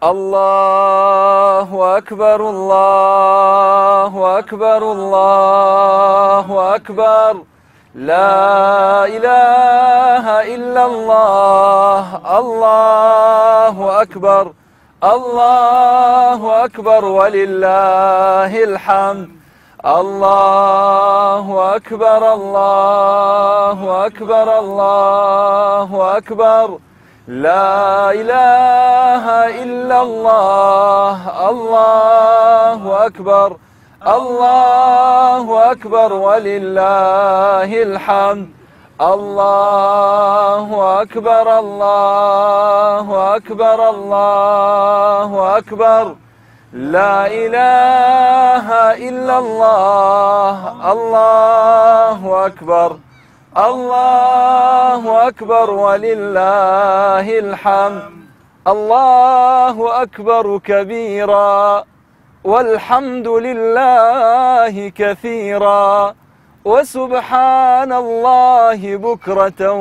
الله أكبر الله أكبر الله أكبر لا إله إلا الله الله أكبر الله أكبر ولله الحمد الله أكبر الله أكبر الله أكبر لا إله إلا الله الله أكبر الله أكبر ولله الحمد الله أكبر الله أكبر الله أكبر لا إله إلا الله الله أكبر الله أكبر ولله الحمد الله أكبر كبيرا والحمد لله كثيرا وسبحان الله بكرة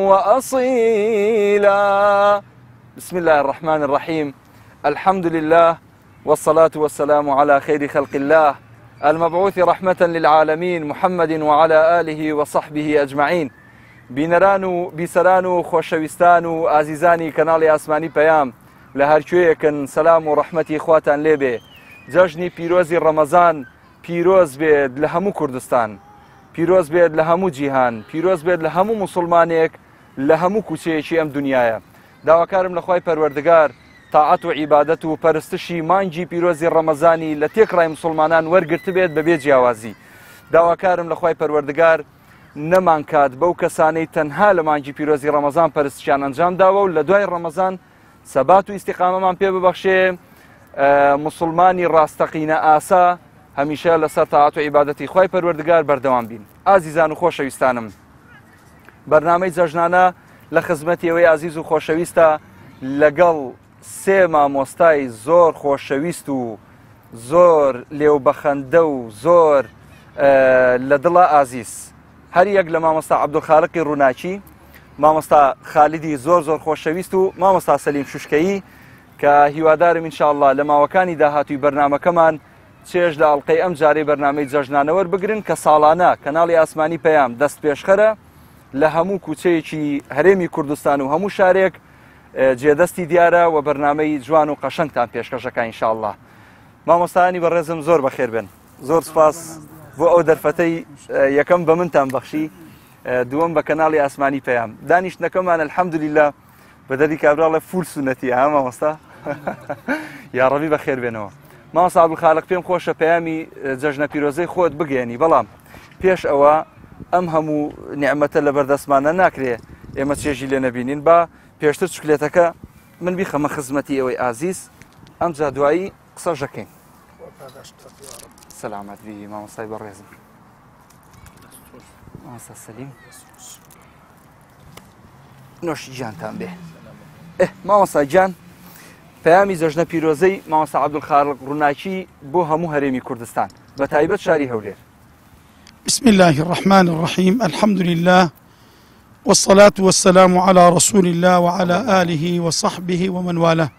وأصيلا. بسم الله الرحمن الرحيم. الحمد لله والصلاة والسلام على خير خلق الله المبعوث رحمة للعالمين محمد وعلى آله وصحبه أجمعين. بینەران و بیسەران و خۆشەویستان و ئازیزانی کەناڵی ئاسمانی پەیام لە هەرکوێیەکن سەلام و ڕەحمەتی خواتان لێبێ. جەژنی پیرۆزی ڕەمەزان پیرۆز بێت لە هەموو کوردستان، پیرۆز بێت لە هەموو جیهان، پیرۆز بێت لە هەموو موسڵمانێک لە هەموو کوچەیەکی ئەم دنیاە. داواکارم لە خوای پەروەردگار تاعەت و عیبادەت و پەرستشی مانگی پیرۆزی ڕەمەزانی لە تێکڕای موسڵمانان وەرگرت بێت بەبێ جیاوازی. داواکارم لە خوای پەروەردگار نەمان کات بەو کەسانەی تەنها لە مانگی پیرۆزی ڕەمەزان پەرستشیان ئەنجام داوە و لە دوای ڕەمەزان سەبات و ئیستیقامەمان پێ ببەخشێ، مسلمانی ڕاستەقینە ئاسا هەمیشە لەسەر تاعەت و عیبادەتی خوای پەروەردگار بەردەوام بین. ئازیزان و خۆشەویستانم، بەرنامەی جەژنانە لە خزمەتی ئەوەی ئازیز و خۆشەویستە لەگەڵ سێ مامۆستای زۆر خۆشەویست و زۆر لێوبەخەندە و زۆر لە دڵە ئازیز. هەر یەک لە مامۆستا عەبدولخالقی ڕووناچی، مامۆستا خالیدی زۆر خۆشەویست و مامۆستا سەلیم شوشکەیی کە هیوادارم ئینشاءالله لە ماوەکانی داهاتووی بەرنامەکەمان چێژ لە ئەڵقەی ئەم جارەی بەرنامەی جەژنانە وەربگرن کە ساڵانە کەناڵی ئاسمانی پەیام دەست پێشخەرە لە هەموو کوچەیەکی هەرێمی کوردستان و هەموو شارێک جێدەستی دیارە و بەرنامەی جوان و قەشەنگتان پێشکەشەکە ئینشاءالله. مامۆستایانی بەڕێزم زۆر بەخێر بن، زۆر سپاس بۆ ئەو دەرفەتەی یەکەم بە منتان بەخشی، دووەم بە کەناڵی ئاسمانی پەیام. دانیشتنەکەمان الحەمدولیلا بە دەری کابراڵە فول سونەتیە ها مامۆستا یا ڕەبی بەخێر بێنەوە. مامۆستا عەبدولخالق پێم خۆشە پەیامی جەژنە پیرۆزەی خۆت بگەێنی، بەڵام پێش ئەوە ئەم هەموو نیعمەتە لە بەردەستمانە ناکرێ ئێمە چێژی لێ نەبینین. با پێشتر چکلێتەکە من بیخەمە خزمەتی ئەوەی ئازیز، ئەم جا دوایی قسەژەکەین. سەلامەت بی مامۆستای بەڕێزم. مامۆستا سەلیم نۆشی گیانتان بێ. مامۆستا گیان، پەیامی جەژنە پیرۆزەی مامۆستا عەبدولخالق ڕووناچی بۆ هەموو هەرێمی کوردستان بە تایبەت شاری هەولێر. بسم الله الرحمن الرحيم. الحمد لله والصلاة والسلام على رسول الله وعلى آله وصحبه ومن والاه.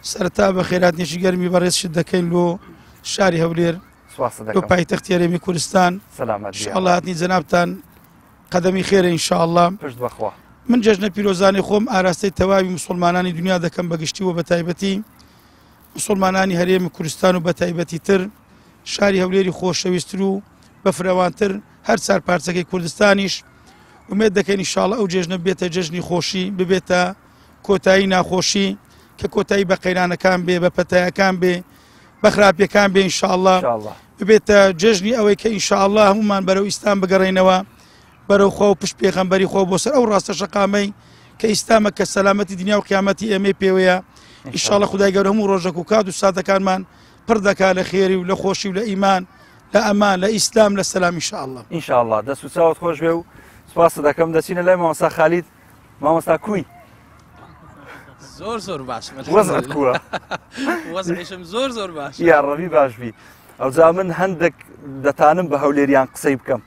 سرتا بخيرات نشيقرمي بريس شدكين لو شاري هولير لو بايتخت يرمي كردستان. سلامات إن شاء الله هاتني زنابتان قدمي خير إن شاء الله. من جەژنە پیرۆزانی خۆم ئاراستەی تەواوی مسلمانانی دنیا دەکەم بەگشتی و بەتایبەتی مسلمانانی هەرێمی کوردستان و بەتایبەتی تر شاری هەولێری خۆشەویستتر و بەفراوانتر هەر چار پارچەکەی کوردستانیش ومێد دەکەین ئینشاڵڵا ئەو جێژنە بێتە جەژنی خۆشی، ببێتە کۆتایی ناخۆشی کە کۆتایی بە قەیرانەکان بێ، بە پەتایەکان بێ، بە خراپیەکان بێ ئینشاءڵڵا، ببێتە جەژنی ئەوەی کە ئینشاءڵڵا هەمومان بەرەو ئیسلام بگەڕێنەوە، بەرەو خۆ و پشت پێغەمبەری خۆ بۆ سەر ئەو ڕاستە شەقامەی کە ئیسلامە کە سەلامەتی دنیا و قیامەتی ئێمەی پێوەیە. ئینشاءڵڵا خودای گەورە هەموو ڕۆژێک و کات و ساتەکانمان پڕ دەکات لە خێری و لە خۆشی و لە ئیمان، لە ئەمان، لە ئیسلام، لە سەلام ئینشاءڵڵا. ئینشاءڵڵا دەست و چاوت خۆش بێ و سپاس دەکەم. دەچینە لای مامۆستا خالید. مامۆستا کوی؟ زۆر باش. وەزعت کووە؟ وەزعیشم زۆر باش. یا ڕەبی باش بی. ئەوجا من هەندێک دەتانم بە هەولێریان قسەی بکەم.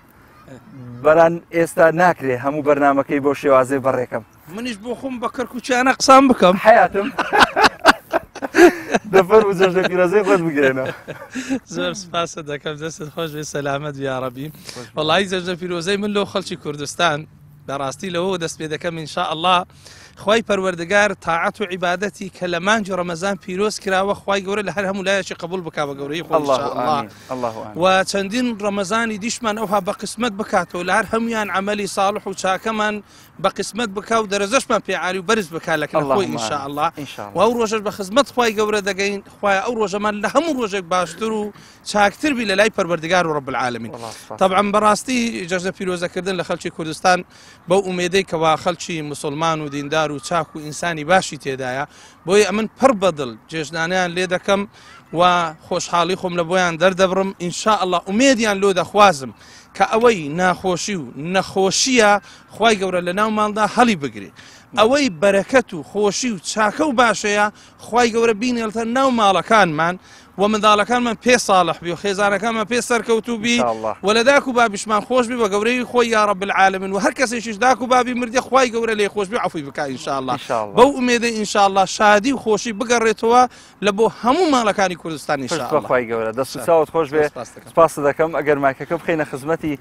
بەران ئێستا ناکرێ هەموو بەرنامەکەی بۆ شێوازەی بەڕێکەم. منیش بۆ خۆم بە کەرکوچیانە قسام بکەم. حیاتم دەفەرموو جەژنە پیرۆزەی خۆت بگرێنە. زۆر سپاس دەکەم، دەستت خۆش بێ، سەلامەت یا ڕەبی. وەڵی جەژنە پیرۆزەی من لەو خەڵکی کوردستان بەڕاستی لەوە دەست پێ دەکەم ئینشاءالله خوای پەروەردگار تاعەت و عیبادەتی کە لە مانگی ڕەمەزان پیرۆز کراوە خوای گەورە لە هەر هەموو لایەکی قبول بکا بە گەورەی خۆی ئینشاءالله. و چەندین ڕەمەزانی دیشمان ئەوها بە قسمەت بکاتەوە لە هەر هەمویان عەمەلی ساڵح و چاکەمان بە قسمەت بکا و دەرەجەشمان پێعالی و بەرز بکا لە خۆی ئینشاءالله. و ئەو ڕۆژەش بە خزمەت خوای گەورە دەگەین، خوای ئەو ڕۆژەمان لە هەموو ڕۆژێک باشتر و چاکتر بی لە لای پەروەردگار و رب العالمین. طبعا بەڕاستی جەژنە پیرۆزەکردن لە خەڵکی کوردستان بەو ئومێدەی کەوا خەڵکی مسلمان و دیندار و چاک و ئینسانی باشی تێدایە، بۆی ئەمن پڕ بەدڵ جێژنانیان لێ دەکەم و خۆشحاڵی خۆم لە بۆیان دەردەبڕم. ئینشاءالله ئومێدیان لۆ دەخوازم کە ئەوەی ناخۆشی و نەخۆشیە خوای گەورە لە ناو ماڵدا هەڵی بگرێ، ئەوەی بەرەکەت و خۆشی و چاکە و باشەیە خوای گەورە بینێڵتە ناو ماڵەکانمان و منداڵەکانمان پێ ساڵح بی و خێزانەکانمان پێ سەرکەوتوو بی و لە داک و بابیشمان خۆش بی بە گەورەی خۆی یا رب العالمین و هەر کەسێکیش داک و بابی مردی خوای گەورە لێ خۆش بی عەفوی بکا ئینشاءالله. بەو ئومێدە ئینشاءالله شادی و خۆشی بگەڕێتەوە لە بۆ هەموو ماڵەکانی کوردستان ئینشاءالله. خوای گەورە دەست و چاوت خۆش بێ. سپاس دەکەم. ئەگەر مایکەکە بخەینە خزمەتی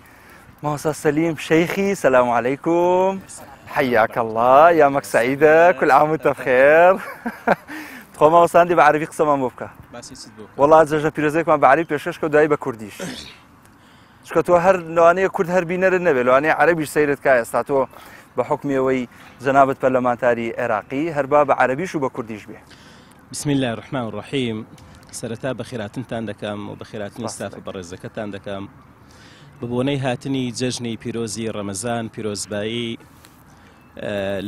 مامۆستا سەلیم شەیخی. سلام عەلەیکوم، حياك الله، يامك سعيدة، كل عام وانت بخير. خۆ مامۆستاندی بە عەربی قسەمان بۆ بکە. وەڵا جەژنە پیرۆزەیەکمان بە عەربی پێشکەش کە دوایی بە کوردیش. چکە تۆ هەر لەوانەیە کورد هەر بینەرت نەبێت، لەوانەیە عەربیش سەیرت کایە. ئێستا تۆ بە حوکمیەوەی جەنابەت پەرلەمانتاری عێراقی هەربا بە عەربیش و بە کوردیش بێ. بسم الله الرحمن الرحیم. سەرەتا بەخێراتنتان دەکەم و بەخێراتنی ستاف و بەڕێزەکەتان دەکەم بە بۆنەی هاتنی جەژنی پیرۆزی ڕەمەزان پیرۆزبایی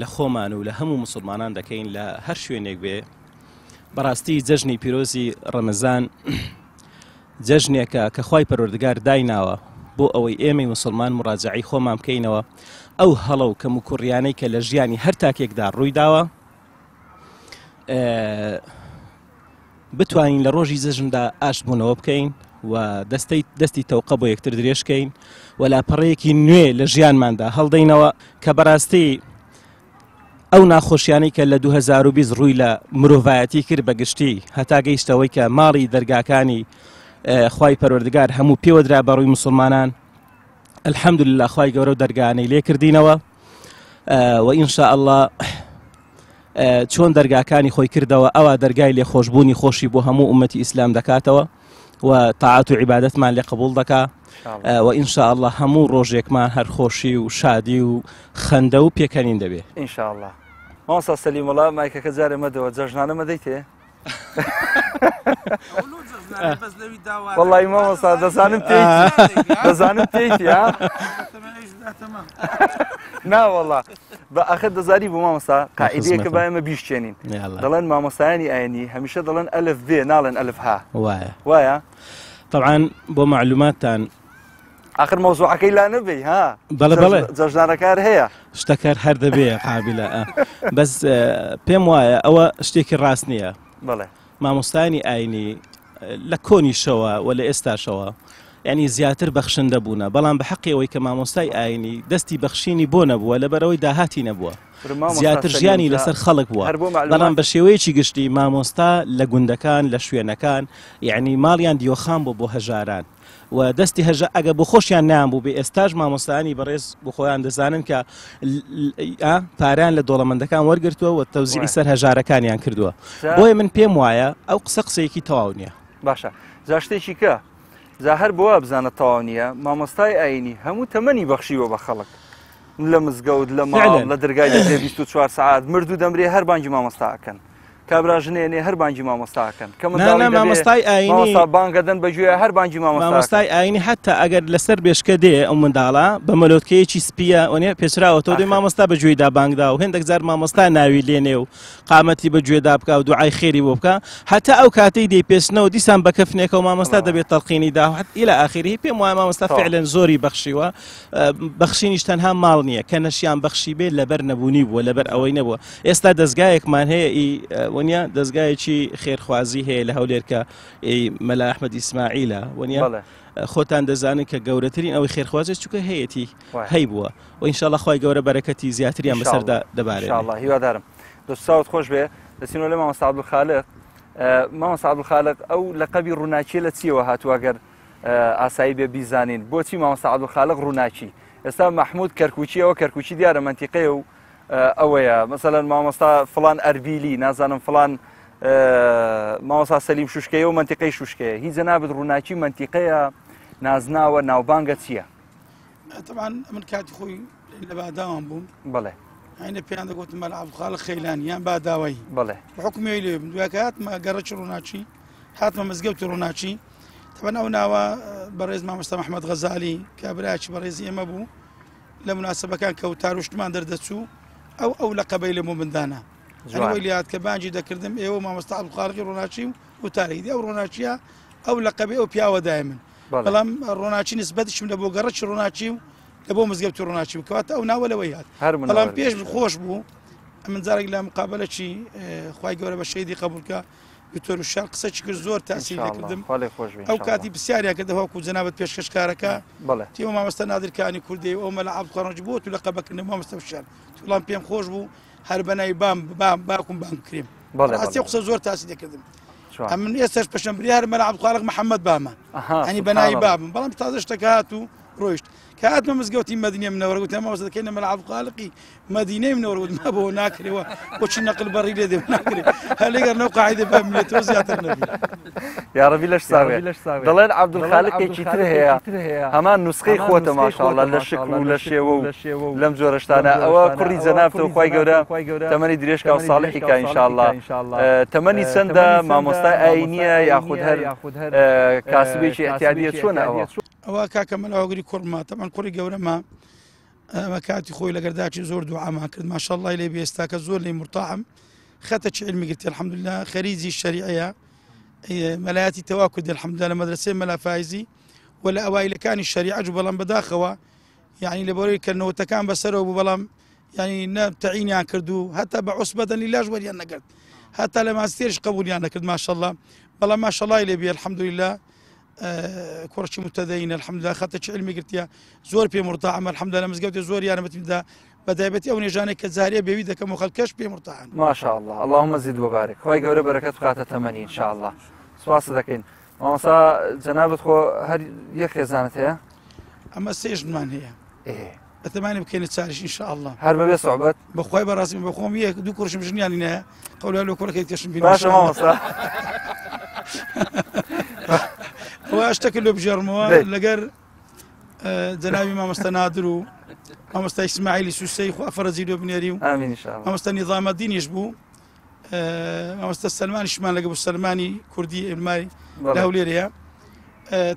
لە خۆمان و لە هەموو مسلمانان دەکەین لە هەر شوێنێک بێ. بەڕاستی جەژنی پیرۆزی ڕەمەزان جەژنێکە کە خوای پەروەردگار دایناوە بۆ ئەوەی ئێمەی مسلمان مراجعی خۆمان بکەینەوە ئەو هەڵە و کەم و کوڕیانەی کە لە ژیانی هەر تاکێکدا ڕووی داوە بتوانین لە ڕۆژی جەژندا ئاشتبوونەوە بکەین و دەستی تەوقە بۆ یەکتر درێژکەین و لاپەڕەیەکی نوێ لە ژیانماندا هەڵدەینەوە کە بەڕاستی ئەو ناخۆشیانەی کە لە 2020 ڕووی لە مرۆڤایەتی کرد بەگشتی هەتا گەیشتەوەی کە ماڵی دەرگاکانی خوای پەروەردگار هەموو پێوەدرا بە ڕووی مسلمانان. الحەمدولله خوای گەورە و دەرگانەی لێ کردینەوە و ئینشاءالله چۆن دەرگاکانی خۆی کردەوە ئەوە دەرگای لێ خۆشببوونی خۆشی بۆ هەموو ئومەتی ئیسلام دەکاتەوە و تاعات و عیبادەتمان لێ قبول دەکا و ئینشاءالله هەموو ڕۆژێکمان هەر خۆشی و شادی و خەندە و پێکەنین دەبێت ئینشاءالله. مامۆستا سەلیم وەڵا مایکەکە جارێ مەدەوە جەژنانە مەدەیتێ؟ وەڵی مامۆستا دەزانم تێیتی ها؟ ناوەڵا بە ئەخر دەزاری بوو مامۆستا قاعیدەیەکە با ئێمە بیشتێنین. دەڵێن مامۆستایانی ئاینی هەمیشە دەڵێن ئەلف بێ ناڵێن ئەلف ها. وایە؟ طبعاً بۆ معلوماتتان آخر مۆزوعەکەی لا نەبێ ها؟ بەڵێ بەڵێ جەژنانەکار هەیە شتەکار هەر دەبێ قابلە بەس پێم وایە ئەوە شتێکی ڕاست نییە. بەڵێ مامۆستایانی ئاینی لە کۆنیشەوە و لە ئێستاشەوە یعنی زیاتر بەخشندە بوونە بەڵام بە حەقی ئەوەی کە مامۆستای ئاینی دەستی بەخشینی بۆ نەبووە لەبەرەوەی داهاتی نەبووە زیاتر ژیانی لەسەر خەڵک بووە بەڵام بە شێوەیەکی گشتی مامۆستا لە گوندەکان لە شوێنەکان یعنی ماڵیان دیۆخان بۆ هەژاران و دەستی هەژە ئەگە بۆ خۆشیان نام بوو بێ ئێستاش مامۆستانی بەڕێز بۆ خۆیان دەزانن کە پاریان لە دۆڵەمەندەکان وەرگرتووە و تەوزیعی سەر هەژارەکانیان کردووە بۆیە من پێم وایە ئەو قسەیەکی تەواو نییە. باشە جا شتێکی کە جا هەر بۆوە بزانە تەواو نییە مامۆستای ئاینی هەموو تەمەنی بەخشیوە بە خەڵک لە مزگەوت لە ماڵ لە دەرگای لە 24 ساعات مردوو دەمرێ هەر بانگی مامۆستاکەن کابراژنێنێ هەر بانگی مامۆستاکەن کە مامۆستای ئاینی بانگەدەن بەگوێ هەر بانگی مامۆستای ئاینی حتا ئەگەر لەسەر بێشکە دێ ئەو منداڵە بە مەلۆتکەیەکی سپیە ئەوێ پێچراوەتەوە دوی مامۆستا بەگوێدا بانگدا و هێندێک جار مامۆستا ناوی لێنێ و قامەتی بەگوێدا بکە و دوعای خێری بۆ بکە هەتا ئەو کاتەی دەی پێشنەوە دیسان بە کەفنێکە و مامۆستا دەبێت تەڵقینی دا إلى آخره پێم وایە مامۆستا فعلا زۆری بەخشیوە بەخشینیش تەنها ماڵ نییە کە نەشیان بەخشی بێت لەبەر نەبوونی بووە لەبەر ئەوەی نەبووە ئێستا دەستگایەکمان هەیە وەنیا دەستگایەکی خێرخوازی هەیە لە هەولێر کە مەلا ئەحمەد ئیسماعیلە وەنیا خۆتان دەزانن کە گەورەترین ئەوەی خێرخوازێت چووکە هەیەی هەی بووە و ئینشاءالله خوای گەورە بەرەکەتی زیاتریان بەسەردا دەبارێت. ئینشاءالله هیوادارم. دەست چاوت خۆش بێ دەچینەوە لە مامۆستا عەبدولخالق مامۆستا عەبدولخالق ئەو لەقەبی ڕووناچیە لە چیەوە هاتووە گەر ئاسایی بێ بیزانین بۆچی مامۆستا عەبدولخالق ڕووناچی ئێستا مححمود کەرکوچی ئەوە کەرکوچی دیارە منتیقەیە و ئەوەیە مەسەلەن مامۆستا فڵان ئەربیلی نازانم فڵان مامۆستا سەلیم شوشکەیە و منتیقەی شوشکەیە هیچ جەنابەت ڕووناچی منتیقەیە نازناوە ناوبانگە چییە؟ طبعا من کاتی خۆی لە باداوام بووم بەڵێ عینە پێیان دەگوتم مەلا عەبدولخالق خەیلانیان باداوایی بەڵێ حکومی لێ دوایکە هاتمە گەڕەکی ڕووناچی هاتمە مزگەوتی ڕووناچی طبعا ئەو ناوە بەڕێز مامۆستا محەممەد غەزالی کە برایکی بەڕێزی ئێمە بوو لە مناسبەکان کە تاروشتمان دەردەچوو ئەو لەقەبەی لە مۆمندانە ئەوەی لات کە بانجی دەکردم ئێوە مامۆستا عەبدولخالقی ڕووناچی و تارێکی ئەو ڕووناچیە ئەو لەقەبەی ئەو پیاوە دای من بەڵام ڕۆناچی نسبەتشم لە بۆ گەڕەکی ڕووناچی و لە بۆ مزگەوتی ڕووناچی بکەواتە ئەو ناوە لەوەی هات بەڵام پێش خۆش بوو من جارێک لە مقابلەکی خوای گەورە بە شەیدی قبولکە دکتۆر شار قسەی کرد زۆر تاسی دەکردم ئەو کاتی پرسیاریان کردەوە جەنابەت پێشکەشکارەکە تیوە مامۆستا نادرکانی کوردی ئەو مەلا عەبدولخالق بۆ تو لەقەبەکردن مامۆستا شار توڵام پێم خۆش بوو هەر بەنای باکم بام کریم ڕاستی قسە زۆر تاسی دەکردم من ئێستاش پێشەمبری هەر مەلا عەبدولخالق محەممەد بامە ئەنی بەنای بابم بەڵام تازە شتەکە هات و ڕۆیشت کە هاتمە مزگەوتی مەدینە منەوەرە گوتم مامۆستا دەکەینە مەلا عەبدولخالقی مەدینەی منەوەرە گوتم بۆ ناکرێەوە بۆچی نەقل بەڕی لێ دێ ناکرێت هەلێگەر نەو قاعیدە بامێتەوە زیاتر نەبی یا ڕەبی لەش ساوێ دەڵێن عەبدولخالقێکی تر هەیە هەمان نوسخەی خۆتە ماشاءڵڵا لە شکل و لە شێوە و لەم جۆرە شتانە ئەوە کوڕی جەنابتەوە خوای گەورە تەمەنی درێژکا و ساڵحی کە ئینشاءڵڵا تەمەنی چەندە مامۆستای ئاینیە یاخود هەر کاسبێکی احتیادیە چۆنە ئەوە کاکە مەلاوەگری کوڕما تەمان کوڕی گەورەمە ئەمە کاتی خۆی لە گەرداکی زۆر دوعامان کرد ماشاءڵڵای لێ بێستاکە زۆر لی مرتاحم خەتەکی علمی گرتی الحەمدوللا خەریجی شەریعەیە مەلایەتی تەوا کردی الحەمدوللا لە مەدرسەی مەلا فایزی و لە ئەوایلەکانی شەریعەت بەڵام بەداخەوە یعنی لە بەرەوەی کردنەوەتەکان بەسەرەوە بوو بەڵام یعنی نەتەعینیان کرد و هەتا بە عوسبەتەن لیلاژ وەریان نەکرد هەتا لە ماستێرش قبولیان نەکرد ماشاءڵڵا بەڵام ماشاءڵڵای لێ بێ الحەمدوللا کوڕکی متەدەینە الحەمدوللا خەتەکی علمی گرتیە زۆر پێ مرتاحم الحەمدوللا مزگەوتی زۆر یارمەتیمدا بەتایبەتی ئەو نێژانێک کە جارێ بێوی دەکەم و خەڵکەش پێ مرتاحن ماشاءڵڵا اللهم زد وبارك خوای گەورە بەرەکەت بخاتە تەمەنی انشاءڵڵا سواس دەکەین مامۆستا جەنابەت خۆ هەر یەک خێزانت هەیە ئەمە سێژنمان هەیە ئەتەمانی بکەینە چاریش انشاءڵڵا هەر بەبێ سوحبەت بەخوای بەڕاستی بەخۆم یەک دوو کوڕشم ژنیانی نایە قەولای لە کوڕەکەی تێشم بینم باشە مامۆستا ئەوە شتێکە لێ بژێڕمەوە لەگەر جەنابی مامۆستا نادر و مامۆستا ئیسماعیلی سوسەی خوا فەرەجی لێ بنێری و مامۆستا نیظامەدینیش بوو مامۆستا سەلمانیشمان لەگە بوو سەلمانی کوردی ئێماری لە هەولێرەیە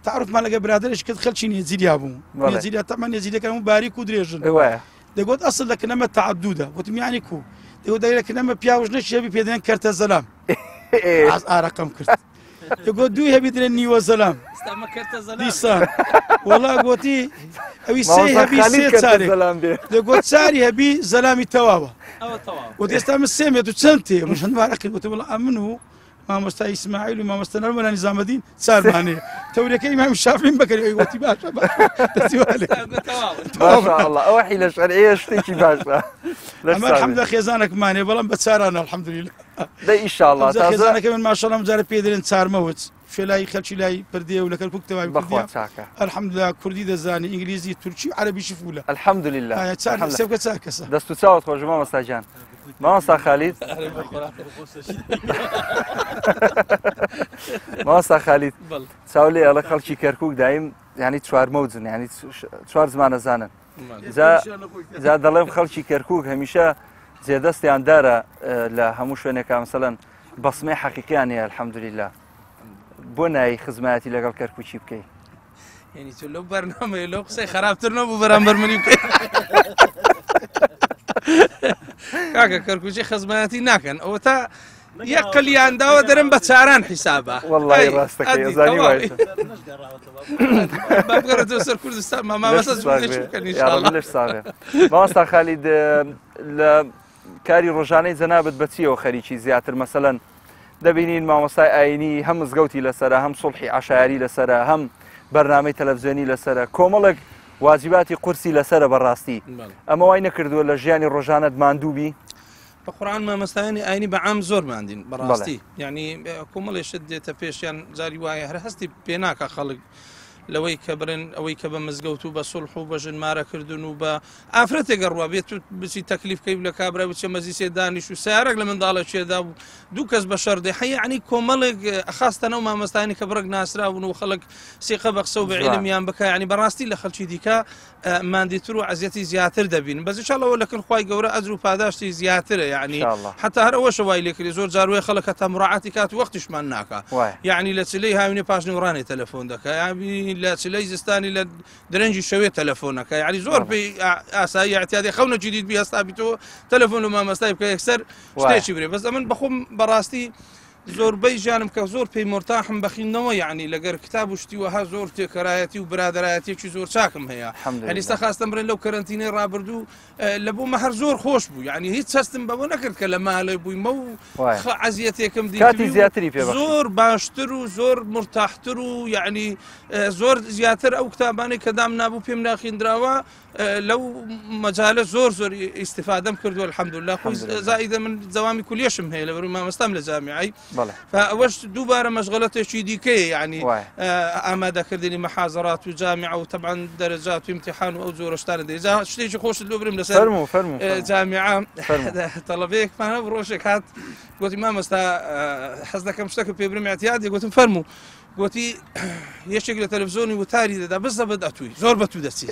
تعرفمان لەگە برادرش کرد خەلکی نێجیریا بوو نێجیریا تەمان نێجیریەکان و باریک و درێژن دەگوت ئەسڵ لە کنەمە تەعەدودە وتم یعنی کو دەگوت لە کنەمە پیاوش نەشێبی پێدەیان کەرتە زەلام ئارەقەم کرد دەگوت دوی هەبی درێن نیوە زەلام دیسان وەڵا گوتی ئەوی سێ هەبی سێ چارێک دەگوت چاری هەبی زەلامی تەواوە وت ئێستا من سێمێت و چەند تێ من هەندوارە کرد وتم وەڵا ئەمن و مامۆستا ئیسماعیل و مامۆستا نەرمەلا نیزامەدین چارمانەیە تەورەکەی ئیمام شافعی بەکەری وتی باشە ماشاءڵڵا ئەوە حیلە شەرعیە شتێکی باشە ئەمە الحەمدوللا خێزانێکمانێ بەڵام بە چارانە الحەمدوللیلا دەی ئیشاءڵڵا خێزانەکە من ماشاءڵڵا جارە پێ دەرێن چارمەوت فێلای خەلکی لای پردێ و لە کەرکووک تەواوی بەخوا چاکە الحەمدوللا کوردی دەزانی ئینگلیزی تورکی و عەرەبیشی فولە الحەمدوللیلا سێوکە چار کەسە دەست و چاوت خۆش مامۆستا گیان مامۆستا خالید مامۆستا خالید چاو لێ ئەڵە خەڵکی کەرکووک دایم ینی چوار مەوجن ینی چوار زمانە زانن جا دەڵێم خەڵکی کەرکووک هەمیشە جێدەستیان دارە لە هەموو شوێنێکا مەسەلەن بەسمەی حەقیقییان هەیە الحەمدوللیلا بۆ نایی خزمەتی لەگەڵ کەرکووکی بکەی یعنی تۆ لەو بەرنامەیە لەو قسەی خراپتر نەبوو بەرامبەر منی بکەی کاکە کەرکووچی خزمەتی ناکەن ئەوە تا یەک قلیانداوە دەرم بە چاران حیسابە وەڵڵاهی ڕاستەکەی زانی وایە بگەڕێتەوە سەر کوردستان مامۆستا بکەن ئینشاءڵڵا لەش ساغێ مامۆستا خالید لە کاری ڕۆژانەی جەنابەت بە چیەوە خەریکی زیاتر مەسەلەن دەبینین مامۆستای ئاینی هەم مزگەوتی لەسەرە هەم سوڵحی عەشایری لەسەرە هەم بەرنامەی تەلەڤیزیۆنی لەسەرە کۆمەڵێک واجباتی قورسی لەسەرە بەڕاستی ئەمە وای نەکردووە لە ژیانی ڕۆژانەت ماندووبی بەقورآن مامەستایانی ئاینی بەعام زۆرماندین بەڕاستی یعنی کۆمەڵی شت دێتە پێشیان جاری وایە هەر هەستی پێ ناکە خەڵک لەوەی کە برن ئەوەی کە بە مزگەوت و بە سڵح و بە ژنمارەکردن و بە ئافرەتێک گەڕوا بێت و بچی تەکلیفکەی لە کابرا بچە مەزیسێ دانیش و سیارێک لە منداڵە چێدا بوو دوو کەس بە شەردێ هەیەعنی کۆمەڵێک ئەخاستەنەوە مامەستانی کە بڕک ناسراون و خەڵک سێقە بە قسە و بە عیلمیان بکە ینی بەڕاستی لە خەڵکی دیکە ماندیتر و عزیەتی زیاتر دەبین بەزیشەڵەوە لەکن خی گەورە ئەجر و پاداشتی زیاترە یعنی حتا هەر ئەوە شەوای لێکری زۆر جاروێ خەڵک هەتا مڕاعاتی کات وەختیشمان ناکە یعنی لە چلەی هاوینێ پاشنیوڕانی تەلەفۆن دەکە لە چلەی زستانی لە درەنجی شەوێت تەلەفۆنەکە یعنی زۆر پێی ئاسایی احتیادی خەونە جدید بی هەستا بیتەوە تەلەفۆن و مامەستای بکە یەکسەر شتێکی برێ بەس ئەمن بەخۆم بەڕاستی زۆربەی ژانم کە زۆر پێی مرتاحم بەخینەوە یعنی لەگەر کتاب وشتی وها زۆر تێکەرایەتی و برادایەتێکی زۆر چاکم هەیە هەلیستا خواستم بڕێن لەو کەرنتینەی ڕابردوو لە بۆمە هەر زۆر خۆش بوو یعنی هیچ هەستم بەوە نەکرد کە لە ماڵێ بوویمە و عزیەتێکم زیاتری پێ زۆر باشتر و زۆر مرتاحتر و یعنی زۆر زیاتر ئەو کتابانەی کە دام نابوو پێم ناخیندراوە لەو مەجالە زۆر زۆر ئیسیفادەم کردو الحەمدولله خۆی زائیدە من جەوامی کولیەشم هەیە لە بەروو مامەستام لە جامیعی فأوش دووبارە مەشغلەتێکی دیکەیە یعنی ئامادەکردنی مەحازەرات و جامیع و طبعا دەرەجات و امتحان و ئەو زۆرە شتانە دەیجا شتێکی خۆشت لۆ برم لەسەر جامیعە تەڵەبەیەکمانە ڕۆژێک هات گوتی مامەستا حەز دەکەم شتێکە پێ برم احتیاجی گوتم فەرموو گوتی یەکێک لە تەلەڤیزۆنی وتاری دەدا بەس بەد ئەتووی زۆر بە تو دەچی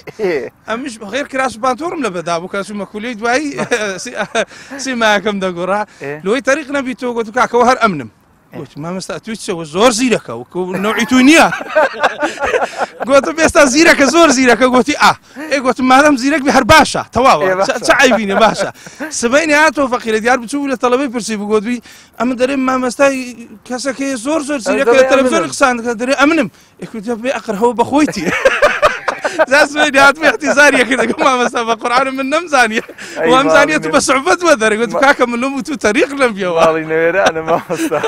ئەمیش غێر کراس و پانتۆرم لە بەدا بوو کەس مەکولەی دوایی سیماکەم دەگۆڕا لۆی تەریق نەبی تۆ گوت کاکەوە هەر ئەمنم گوت مامەستا ئەتووی چەوە زۆر زیرەکە و نەوعی تو نییە گوتم ئێستا زیرەکە زۆر زیرەکە گوتی ئێ گوتم مادەم زیرەک بێ هەر باشە تەواوە چ عیبینە باشە سبەینی هاتەوە فەقیرە دیار بچوو لە تەڵەبەی پرسی بوو گوتوی ئەمە دەرێ مامەستای کەسەکەی زۆر زۆر زیرەکە لە تەلەڤیزۆن قسان دەکات دەرێ ئەمنم ئێکوتە بێ ئەقرهەوە بەخۆیتی زاسوێنی هاتمە احتیزاری کردەکە مامەستا بە قورئان من نەمزانیە وامزانیە تو بە سوحبەت وەدەرێ گوت کاکە من لەم و تو تەریق لەم بێەوە باڵی نەوێرانە مامەستا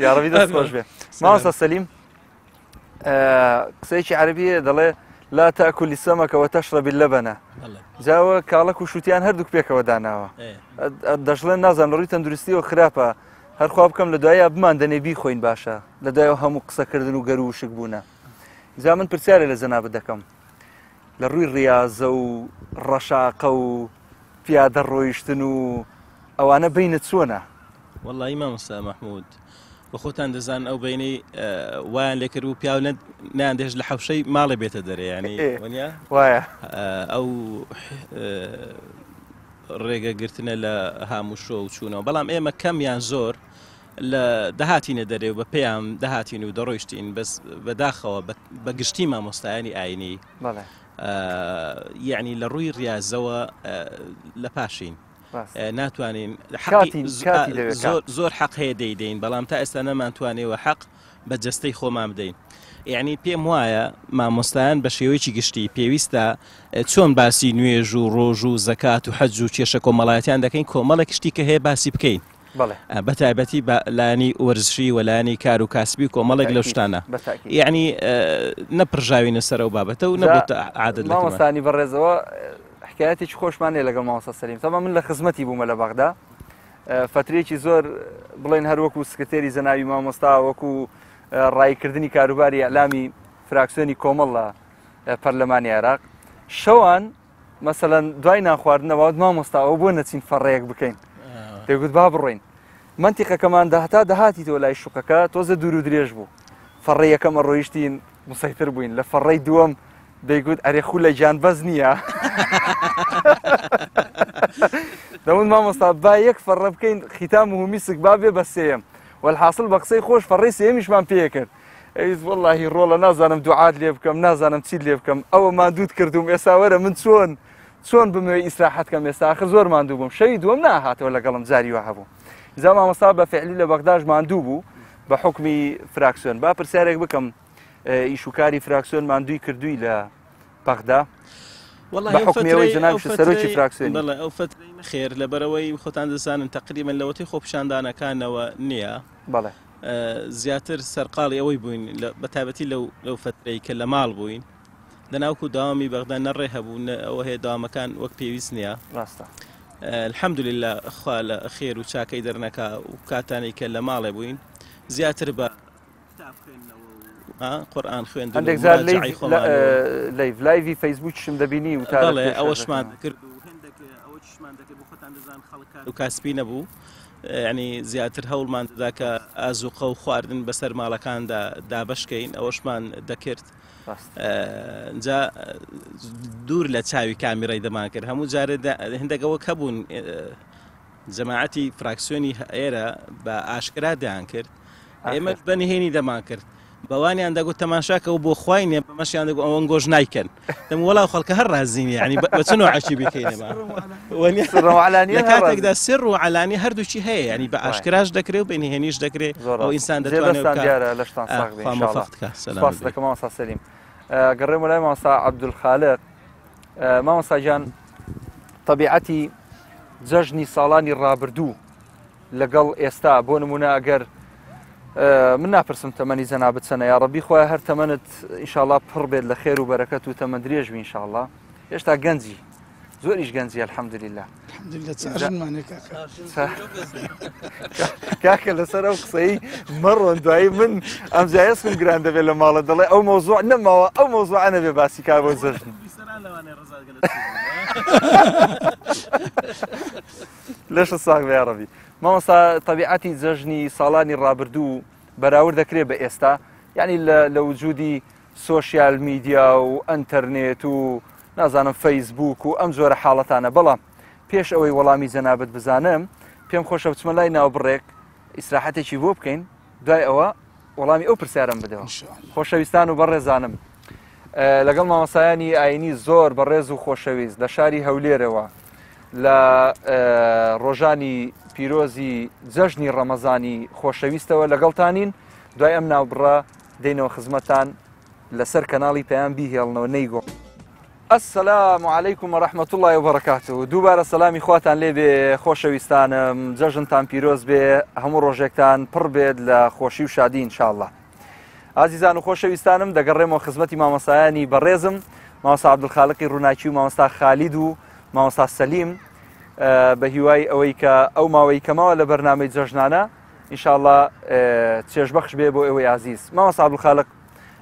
یا ڕەبی دەست خۆش بێ مامەستا سەلیم قسەیەکی عەرەبیە دەڵێ لا تأكل السمك وتشرب اللبن جاوە کاڵک و شوتیان هەردووک پێکەوە داناوە دەژڵێن نازانم لە ڕووی تەندروستیەوە خراپە هەرخوا بکەم لە دوایە بمان دەنێ بیخۆین باشە لە دوایەوە هەموو قسەکردن و گەر و وشک بوونە جا من پرسیارە لە جەنابەت دەکەم لە ڕووی ڕیاضە و ڕەشاقە و پیادە ڕۆیشتن و ئەوانە بینت چۆنە؟ وەڵڵی مامۆستا مەحموود بە خۆتان دەزان ئەو بینەی وایان لێکرد و پیاو ناندێژ لە حەوشەی ماڵێ بێتە دەرێ ینی وایە ئەو ڕێگەگرتنە لە هاموشۆ و چوونەوە بەڵام ئێمە کەمیان زۆر لە دەهاتینە دەرێ و بە پێیان دەهاتین و دەڕۆیشتین بەس بەداخەوە بە گشتی مامۆستایانی ئاینی یعنی لە ڕووی ڕاضەوە لە پاشین ناتوانین زۆر حەق هەیە دەیدەین بەڵام تا ئێستا نەمانتوانێەوە حەق بە جەستەی خۆمان بدەین یعنی پێم وایە مامۆستایان بە شێوەیەکی گشتی پێویستە چۆن باسی نوێژ و ڕۆژ و زەکات و حەج و کێشە کۆمەڵایەتیان دەکەین کۆمەڵێک شتی کە هەیە باسی بکەین بەتایبەتی لانی وەرزشی و لانی کار و کاسبی و کۆمەڵێک لەو شتانە یعنی نەپڕژاوینە سەر ئەو بابەتە و نەبووە عادەت مامۆستانی بەڕێزەوە حکایەتێکی خۆشمانێ لەگەڵ مامۆستا سەلیم تەما من لە خزمەتی بوومە لە بەغدا فترێکی زۆر بڵێن هەر وەکو سکرتێری زەناوی مامۆستا وەکو ڕایکردنی کاروباری ئەعلامی فراکسیۆنی کۆمەڵ لە پەرلەمانی عێراق شەوان مەسەلەن دوای ناخواردنەوە مامۆستا ئەو بۆ نەچین فەڕێیەک بکەین دەیگوت با بڕۆین منتیقەکەمان داهتا دەهاتیتەوە لای شوقەکە تۆزە دوور و درێژ بوو فەڕێ یەکەمە ڕۆیشتین مسەیتر بووین لە فەڕەی دووەم دەیگوت ئەرێ خو لە گیان بەز نییە دەمون مامۆستا با یەک فەڕە بکەین خیتام و میسک با بێ بە سێم والحاصل بە قسەی خۆش فەڕەی سێمیشمان پێ کرد ئەیز وەڵڵاهی ڕۆڵە نازانم دوعات لێ بکەم نازانم چیت لێ بکەم ئەوە ماندووت کردوم ئێستا وەرە من چۆن بمەوێ ئیسراحەت کەم ئێستا آخر زۆر ماندوو بووم شەوی دووەم ناهاتەوە لەگەڵم جاری وە هەبوو زا مامۆستا بە فعلی لە بەغداش ماندوو بوو بە حکمی فراکسیۆن با پرسیارێک بکەم ئیشوکاری فراکسیۆن ماندووی کردووی لە بەغدا بەحکمیەوەی جەنابی سەرۆکی فراکسیۆنی ئەو فترەی نەخێر لەبەرەوەی خۆتان دەزانن تەقریبەن لەوەتی خۆپیشاندانەکانەوە نییە بەڵێ زیاتر سەرقاڵی ئەوەی بووین بەتایبەتی لەو فترەی کە لە ماڵ بووین لەناوکو داوامی بەغدا نەڕێ هەبوو ئەوە هەیە داوامەکان وەک پێویست نییە ڕاستە الحەمدولله خوا لە خێر و چاکەی دەرنەکە و کاتانی کە لە ماڵێ بووین زیاتر بە قورئان خوێندن هەندێک زار لایڤی فەیسبووکشم دەبینی و بەڵێ ئەوەشمان کرد و هێندێک ئەوەشمان دەکرد بۆ خۆتان دەزان خەڵک و کاسبی نەبوو یعنی زیاتر هەوڵمان دەدا کە ئازوقە و خواردن بەسەر ماڵەکاندا دابەشکەین ئەوەشمان دەکرد جا دوور لە چاوی کامیرای دەمان کرد هەموو جارێ هەندێکەوە هەبوون جەماعەتی فراکسیۆنی ئێرە بە ئاشکرا دەیان کرد ئێمە بەنهێنی دەمان کرد بەوانیان دەگوت تەماشاکە و بۆ خوای نیە بەمەشیان دەگو ئەوەن گۆژ نایکەن دەم وەڵاو خەڵکە هەر ڕازینی ینی بە چ نوعی بکەینەوە لە کاتێکدا سر و عەلانی هەردووچی هەیە ینی بە ئاشکراش دەکرێت و بەنهێنیش دەکرێت ئەو ئینسان دەتوانێت سەلیم گەڕێمە لای مامۆستا عەبدولخالق مامۆستا گیان تەبیعەتی جەژنی ساڵانی ڕابردوو لەگەڵ ئێستا بۆ نمونە ئەگەر من ناپرسم تەمەنی جەنابەت چەندە یا ڕەبی خۆیان هەر تەمەنت ئینشاءڵڵا پڕ بێت لە خێر و بەرەکەت و تەمەن درێژ بی ئینشاءڵڵا هێشتا گەنجی زۆریش گەنجی الحەمدولله کاکە لەسەر ئەو قسەی مەڕۆن دوایی من ئەم جایەسم گران دەبێت لە ماڵە دەڵێ ئەو مەوزوع نەماوە ئەو مەوزوعە نەبێ باسی کا بۆ جەژن لەش ساغ بە یا ڕەبی مامۆستا تەبیعەتی جەژنی ساڵانی ڕابردوو بەراورد دەکرێت بە ئێستا یعنی لە وجودی سۆشیال میدیا و ئەنتەرنێت و نازانم فەیسبووک و ئەم جۆرە حاڵەتانە بەڵام پێش ئەوەی وەڵامی جەنابەت بزانم پێم خۆشە بچمە لای ناوبڕێک ئیسراحەتێکی بۆ بکەین دوای ئەوە وەڵامی ئەو پرسیارم بدەوە خۆشەویستان و بەڕێزانم لەگەڵ مامۆستایانی ئاینی زۆر بەڕێز و خۆشەویست لە شاری هەولێرەوە لە ڕۆژانی پیرۆزی جەژنی ڕەمەزانی خۆشەویستەوە لەگەڵتانین دوای ئەم ناوبڕە دێنەوە خزمەتان لەسەر کەناڵی پەیام بیهێڵنەوە نەیگۆ السلام علیکم و رحمة الله و بەرەکاتوه دووبارە سەلامی خواتان لێ بێ خۆشەویستانم جەژنتان پیرۆز بێ هەموو ڕۆژێکتان پڕ بێت لە خۆشی و شادی ئینشاءڵڵا ئازیزان و خۆشەویستانم دەگەڕێمەوە خزمەتی مامۆستایانی بەڕێزم مامۆستا عەبدولخالقی ڕووناکی و مامۆستا خالید و مامۆستا سەلیم بە هیوای ئەوەی کە ئەو ماوەی کەماوە لە بەرنامەی جەژنانە ئینشاءڵڵا چێژبەخش بێ بۆ ئێوەی عەزیز مامۆستا عەبدولخالق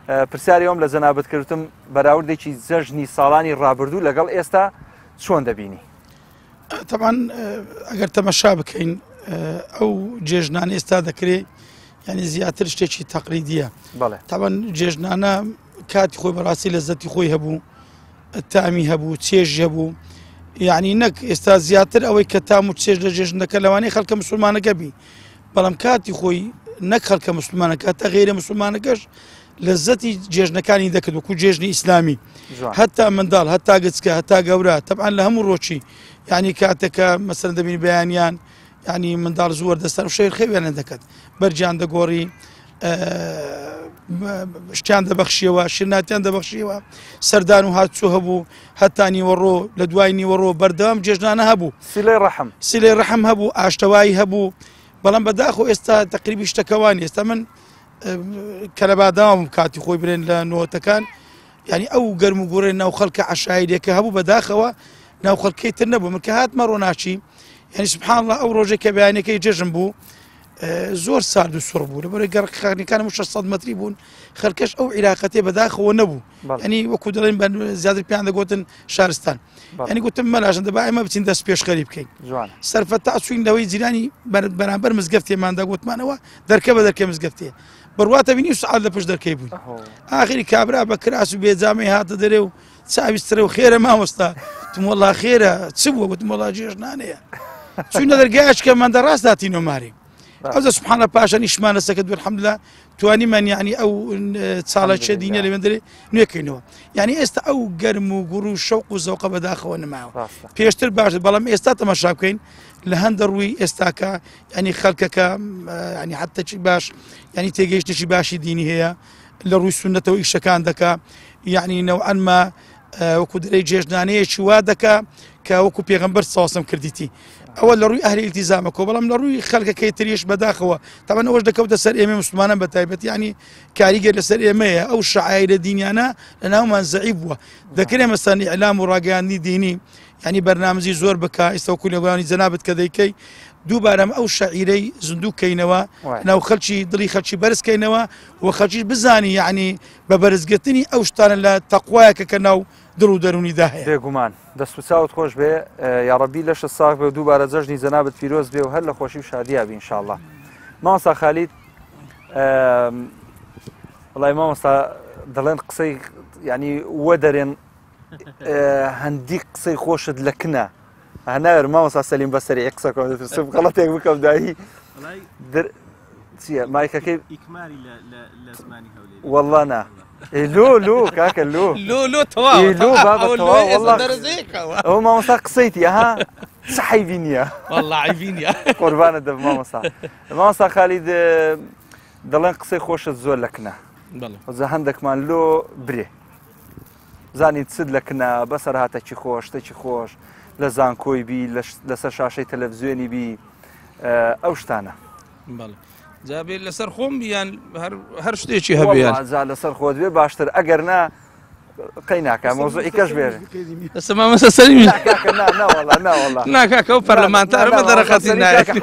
پرسیاری ئەوم لە جەنابەت کردتم بەراوردێکی جەژنی ساڵانی ڕابردوو لەگەڵ ئێستا چۆن دەبینی؟ طبعاً ئەگەر تەمەشا بکەین ئەو جێژنانە ئێستا دەکرێت ینی زیاتر شتێکی تەقلیدیە طبعاً جێژنانە کاتی خۆی بەڕاستی لەزەتی خۆی هەبوو تامی هەبوو چێژ هەبوو یعنی نەک ئێستا زیاتر ئەوەی کە تام و چێژ لە جێژنەکە لەوانەیە خەڵکە موسڵمانەکە بی بەڵام کاتی خۆی نەک خەڵکە موسڵمانەکە تا غیرە موسڵمانەکەش لەزەتی جێژنەکانی دەکرد وەکو جێژنی ئیسلامی هەتا منداڵ هەتا گچکە هەتا گەورە طبعاً لە هەموو ڕۆچی یعنی کاتێکە مەسەڵەن دەبینی بەیانیان یعنی منداڵ زووە دەستان و شێر خێویانە دەکات بەرجیان دەگۆڕی شتیان دەبەخشیەوە شرناتیان دەبەخشیەوە سەردان و هاتچوو هەبوو هەتا نیوەڕۆ لە دوای نیوەڕۆ بەردەوام جێژنانە هەبوو سیلەی ڕەحم هەبوو ئاشتەوایی هەبوو بەڵام بەداخۆ ئێستا تەقریبی شتەکەوانی ئێستا من کە لە باداوام کاتی خۆی برێن لە نۆتەکان ینی ئەو گەرم و گۆڕێن ناو خەڵکە عەشایرێکە هەبوو بەداخەوە ناو خەڵکەی تر نەبوو من کە هاتمە ڕۆناچی ینی سبحان الله ئەو ڕۆژێک کە بەیانەکەی جێژن بوو زۆر سارد و سوڕ بوو لەبەرەوەی گەڕخانەکانم 600 مەتری بوون خەڵکەش ئەو عیلاقەتێ بەداخەوە نەبوو ینی وەکو دەڵێن زیاتر پێیان دەگوتن شارستان ینی گوتم مەلاژن دەبا ئێمە بچین دەست پێشخەری بکەین سەرفەتا چوین لەوەی جیرانی بەرامبەر مزگەفتێمان دەگوتمانەوە دەرکە بە دەرکە مزگەفتێ بڕواتە بینی سعات لە پشت دەرکەی بوون ئاخری کابرا بە کراس و بێجامەی هاتە دەرێ و چاویسترە و خێرە مامۆستا وتم وەڵڵا خێرە چ بووە وتم وەڵڵا جێژنانەیە چوونە دەرگایش کە مادە ڕاست داتینۆ ماری ئەوزە سبحانە پاشان ئیشمانە سەکرد الحەمدولله توانیمان یعنی ئەو چاڵەچە دینە لەوێن دەرێ نوێکەینەوە یعنی ئێستا ئەو گەرم و گوڕ و شەوق و زەوقە بەداخەوە نماوە پێشتر باشە بەڵام ئێستا تەماشا بکەین لە هەندە ڕووی ئێستاکە ینی خەڵکەکە ینی حتەچی باش ینی تێگەیشتێکی باشی دینی هەیە لە ڕووی سونەتەوە ئیشەکان دەکا یعنی نەوعەنما وەکو دەرەی جێژنانەیەکی وا دەکا کە وەکو پێغەمبەر سەڵاسەم کردیتی ئەوە لە ڕووی ئەهلی ئیلتیزامەکە بەڵام لە ڕووی خەڵکەکەی تریش بەداخەوە تاوان ئەوەش دەکەوتە سەر ئێمە موسڵمانان بە تایبەت ینی کاریگەر لەسەر ئێمەیە ئەو شەعایرە دینیانە لە ناومان زەعیف بووە دەکرێت مەسەڵەن ئیعلام و ڕاگەیاندنی دینی ینی بەرنامزی زۆر بکە ئێستاوەکو لێوانی جەنابەت کە دەیکەی دووبارەم ئەو شەعیرەی زندووکەینەوە ناو خەڵکی دڵی خەڵکی بەرزکەینەوە و خەڵکیش بزانی یعنی بە بەرزگرتنی ئەو شتانە لە تەقوایەکە کە ناو دڵ و دەرونیدا هەیە. بێگومان دەست و چاوت خۆش بێ یاڕەبی لەشە ساغ بێ و دووبارە جەژنی جەنابەت پیرۆز بێ و هەر لە خۆشی و شادیابی ئینشاءڵڵا. مامۆستا خالید وڵای مامۆستا دەڵێن قسەی ینی وە دەرێن هەندی قسەی خۆشت لە کنە هەناوێر مامۆستا سەلیم بەسەری قسەکە غەڵەتێک بکەم دایی چییە مایکەکەی وەڵڵا نا لۆ کاکە لۆ ئەو مامۆستا قسەیتی ئەها چ حەیبی نییە قوربانە دەب مامۆستا خالید دەڵێن قسەی خۆشت زۆر لە کنە زە هەندێکمان لۆ برێ زانی چت لە کنە بەسەر هاتە چی خۆش تەچی خۆش لە زانکۆی بی لەسەر شاشەی تەلەڤیزیۆنی بی ئەو شتانە جابێت لەسەر خۆم بیان هەر شتێکی هەبیان لەسەر خۆت بێ باشتر ئەگەر نا قەی ناکە مۆزوعی کەش بێژێ ئەسمامەسە سەری ناکاکە و پەرلەمانتارە بە دەرەخەتی نایەکە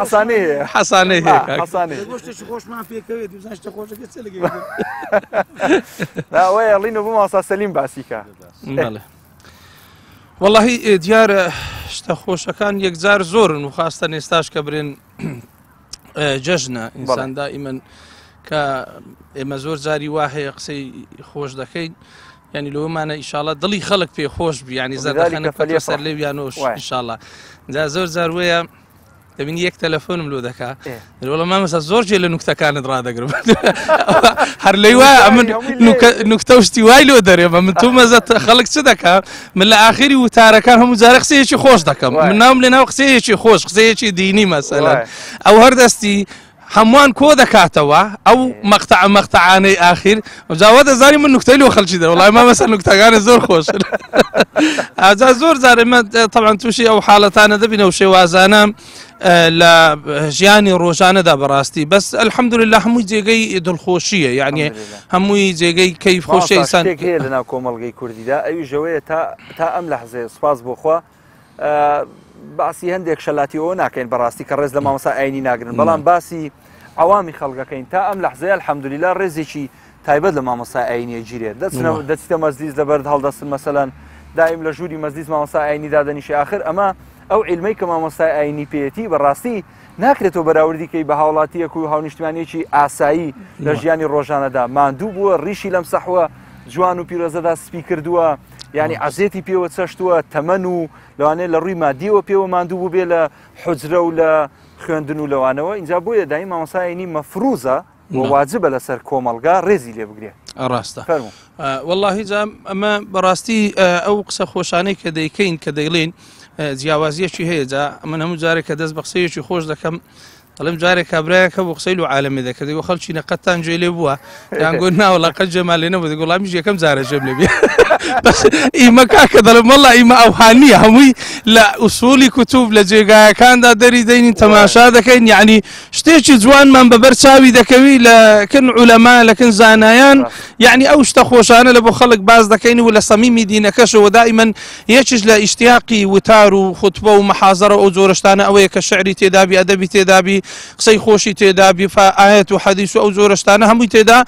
حەسانەی هەیە وای ئەڵین و بۆ ماسا سەلیم باسیکە وەڵاهی دیارە شتە خۆشەکان یەکجار زۆرن و خاستە ئێستاش کە برێن جەژنە ئینسان دائیمەن کە ئێمە زۆر جاری وا هەیە قسەی خۆش دەکەین ینی لەوەمانە ئیشاڵە دڵی خەڵک پێ خۆش بی ینی زەردەخەنە سەر لێویانۆش ئیشاڵە جا زۆر جار وەیە دەبینی یەک تەلەفۆنم لۆ دەکا وەڵام مامەستا زۆر جێ لە نوکتەکانت ڕادەگرم هەر لەی وایە من نوکتە شتی وای لۆ دەرێمە من تو مەزە خەڵک چ دەکا من لە ئاخری وتارەکان هەموو جارە قسەیەکی خۆش دەکەم من ناوم لێ ناو قسەیەکی خۆش قسەیەکی دینی مەسەلەن ئەو هەردەستی هەمووان کۆ دەکاتەوە ئەو مەقتەعانەی ئاخیر جاوا دەزانی من نوکتەی لۆ خەڵکی دەر وڵای مامەسە نوکتەکانە زۆر خۆشن ئاجا زۆر جارێ طبعا تووشی ئەو حاڵەتانە دەبینە و شێوازانە لە ژیانی ڕۆژانەدا بەڕاستی بەس الحەمدولله هەمووی جێگەی دڵخۆشیە یعنی هەمووی جێگەی کەیف خۆشی ئینسان هەیە لەناو کۆمەڵگەی کوردیدا ئەوی ژەوەیە تا ئەم لەحزەیە سوپاس بۆخوا باسی هەندێک شەلاتیەوە ناکەین بەڕاستی کە ڕێز لە مامۆستا ئاینی ناگرن بەڵام باسی عوامی خەڵگەکەین تا ئەم لەحزەیە الحەمدولله ڕێزێکی تایبەت لە مامۆستا ئاینیە گیرێت دەچیتە مەزلیس لەبەر هەڵدەستن مەسەلەن دائیم لە ژووری مەزلیس مامۆستا ئاینی دادەنیشی ئاخر ئەمە ئەو عیلمەی کە مامۆستای ئاینی پێێتی بەڕاستی ناکرێتەوە بەراوردیکەی بە هاوڵاتیەک و هاونیشتمانیەکی ئاسایی لە ژیانی ڕۆژانەدا ماندوو بووە ڕیشی لەم سەحوە جوان و پیرۆزەدا سپی کردووە ینی عزیێتی پێوە چەشتووە تەمەن و لەوانەیە لە ڕووی مادیەوە پێوە ماندوو بوو بێ لە حجرە و لە خوێندن و لەوانەوە اینجا بۆیە دایم مامۆستای ئاینی مەفروزە واجبە لەسەر کۆمەڵگا ڕێزی لێ بگرێت ڕاستە وەڵڵاهی جا ئەمە بەڕاستی ئەو قسە خۆشانەی کە دەیکەین کە دەیڵێن جیاوازیەکی هەیە جا من هەموو جارێک کە دەست بە قسەیەکی خۆش دەکەم دەڵێم جارێک کابراایەکە بۆ قسەی و عالەمێ دەکە دەگو خەڵکی نەقەتتان گوێ لێ بووە یانگۆ ناوەڵا قەت جێمان لێ نەبوو دەگوڵ وڵامیش یەکەم جارە ژێم لێ بێ بەس ئیمە کاکە دەڵێم وەڵڵا ئیمە ئەوهانیە هەمووی لە ئوسوڵی کوتوب لە جێگایەکاندا دەری دەینین تەماشا دەکەین یعنی شتێکی جوانمان بەبەر چاوی دەکەوی لەکن عولەما لەکن زانایان یعنی ئەو شتە خۆشانە لە بۆ خەڵک باز دەکەین و لە سەمیمی دینەکەشەوە دائیمەن یەکیش لە ئیشتیاقی وتار و خوتبە و مەحازەرە ئەو جۆرەشتانە ئەوەیە کە شعری تێدابی ئەدەبی تێدابی قسەی خۆشی تێدابی ئاەت و حەدیث و ئەو جۆرەشتانە هەمووی تێدا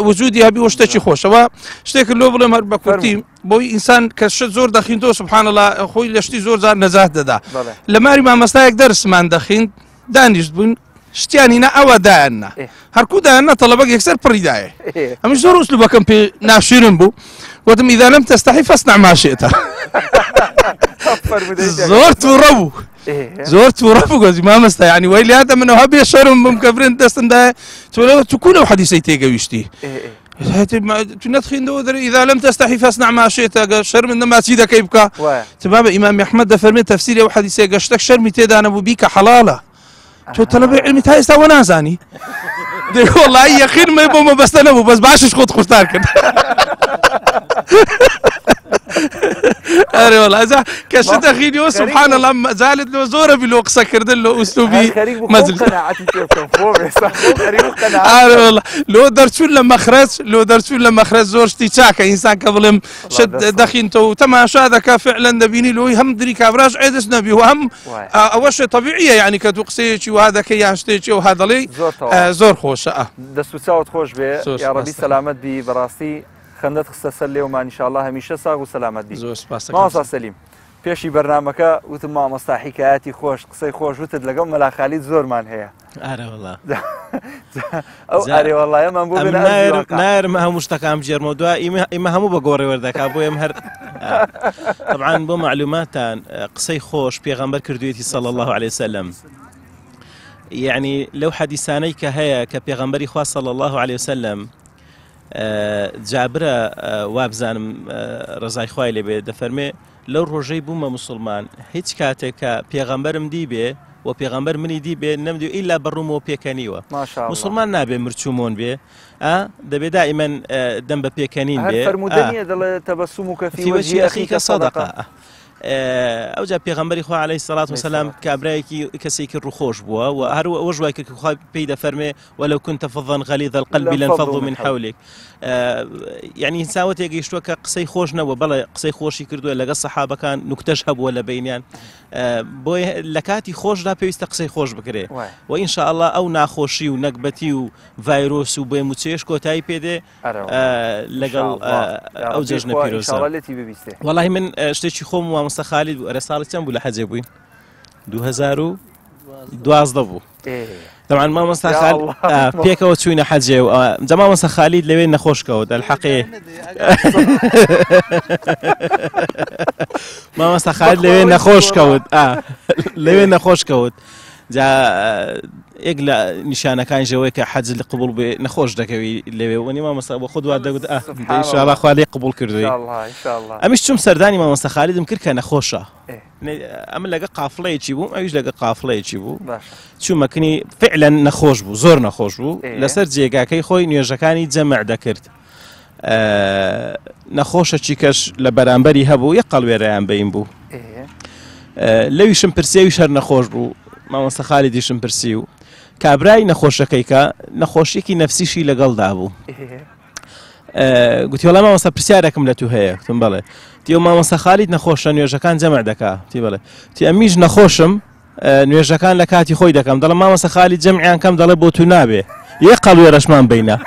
وجودی هەبی و شتێکی خۆشەوە شتێکت لۆ بڵێم هەر بە کورتی بۆی ئینسان کە شت زۆر دەخینەوە سبحان الله خۆی لە شتی زۆر جار نەجات دەدا لە ماری مامۆستایەک دەرسمان دەخین دانیشت بوون شتیانینە ئەوە دایاننا هەرکوو دایاننا تەڵەبەک یەکسەر پڕیدایە ئەمش زۆر ئوسلوبەکەم پێ ناشرین بوو وتم إذا لم تستحي فاصنع ما شئت زۆر تووڕە بوو زۆر تووڕە بوو گۆزی مامۆستا یعنی وەیلی هاتە منەوە هەبێ شەرم بم کە فرێن دەستمدایە تو کون ئەو حەدیثەی تێگەویشتی نتخين دو إذا لم تستحي فاصنع ما شئت شرم إنما سيدك يبكى تمام إمام أحمد دفرمي تفسير أو حديث قشتك شرمي تيدا أنا بيك حلالة شو طلب علمي تايس تا ونازاني والله يقين ما يبغى بس أنا بس بعشش خد خفتار كده اري والله اذا كشت اخيني سبحان الله ما زالت له زوره بلو قصه كردن له اسلوبي مازال قناعتي كيفكم اري والله لو درتو لما خرج زور شتي تاكا انسان قبل شد دخينته تماشا ذاك فعلا دبيني له هم دري كابراج عيدس نبي وهم اول شيء طبيعيه يعني كتوقسيتي وهذا كياشتي وهذا لي زور خوش دەست و چاوت خۆش بێ یا ڕەبی سەلامەت بی بەڕاستی خەندەت خستە سەر لێومان ئینشاءالله هەمیشە ساغ و سەلامەت بی. مامۆستا سەلیم پێشی بەرنامەکە وتم مامۆستا حیکایەتی خۆش قسەی خۆش وتت لەگەڵ مەلا خالید زۆرمان هەیە. ئەو ئارێ وەڵایەمان بۆ نایرم هەموو شتەکەم بژێرمەوە دوای ئیمە هەموو بە گۆڕی وەردەکا بۆ ئێم هەر طبعاً بۆ معلوماتان قسەی خۆش پێغەمبەر کردوێتی صلی الله عليه وسلم. يعني لو حديثاني كهيا كبيغمبري خوا صلى الله عليه وسلم جابرة وابزان رزاي خوای لێ دەفەرمێ لەو ڕۆژەی بوومە مسلمان هیچ کاتێک کە پێغەمبەرم دیبێ و پێغەمبەر منی دیبێ نەمدوێ ئیلا بەڕوومەوە پێکەنیوە مسلمان نابێ مرچوومۆن بێ دەبێ دائیمەن دەم بە پێکەنین بێ فەرمودنیە دەڵێ تەبەسوموکە فی وجهی ئەخیکە صەدەقە. ئەوجا پێغەمبەری خوا عەلەیهی سەڵات وسەلام کابرایەکی کەسێکی ڕووخۆش بووە و هەروە ژوای کرد خوا پێی دەفەرمێ وەلەو كنت فظا غلیظ القلب لانفضوا من حولك. يعني ساوت گەیشتووە کە قسەی خۆش نەبووە بەڵێ قسەی خۆشی کردووە لەگەڵ سەحابەکان نوکتەش هەبووە لە بینیان بۆیە لە کاتی خۆشدا پێویستە قسەی خۆش بکرێ و ئینشاءالله ئەو ناخۆشی و نەکبەتی و ڤایرۆس و بێم و چێش کۆتایی پێدێ لەگەڵ ئەو جەژنە پیرۆزە. وەڵاهی من شتێکی خۆم مامۆستا خالید بوو ئەرێ ساڵی چەند بوو لە حەجێ بووین 2012 بوو. طبعا مامۆستا خالید پێکەوە چووینە حەجێ و جا مامۆستا خالید لەوێ نەخۆشکەوت الحەقێ مامۆستا خالید لەوێ نەخۆشکەوت جا یەک لە نیشانەکان ژەوەی کە حەج لە قبول بێ نەخۆش دەکەوی لەوێ وەنی مامۆستا بۆ خۆت وا دەگوت ئینشاءالله خوا لێ قبول کردووی. ئەمیش چوم سەردانی مامۆستا خالیدم کرد کە نەخۆشە ئەمە لەگە قافڵەیەکی بووم ئەویش لەگە قافڵەیەکی بوو چوومەکنی فعلا نەخۆش بوو زۆر نەخۆش بوو لەسەر جێگاکەی خۆی نوێژەکانی جەمع دەکرد نەخۆشەکی کەش لە بەرامبەری هەبوو یەک قەڵوێرەیان بەین بوو لەویشم پرسیەویش هەر نەخۆش بوو مامۆستا خالیدیشم پرسی و کابرای نەخۆشەکەی کە نەخۆشیێکی نەفسیشی لەگەڵدا بوو گوتی وەڵام مامۆستا پرسیارێکم لە تو هەیە گوتم بەڵێ تی مامۆستا خالید نەخۆشە نوێژەکان جەمع دەکا تی بەڵێ تی ئەمیش نەخۆشم نوێژەکان لە کاتی خۆی دەکەم دەڵێ مامۆستا خالید جەمعیان کەم دەڵێ بۆ تو نابێ یەک قەڵوێرەشمان بینە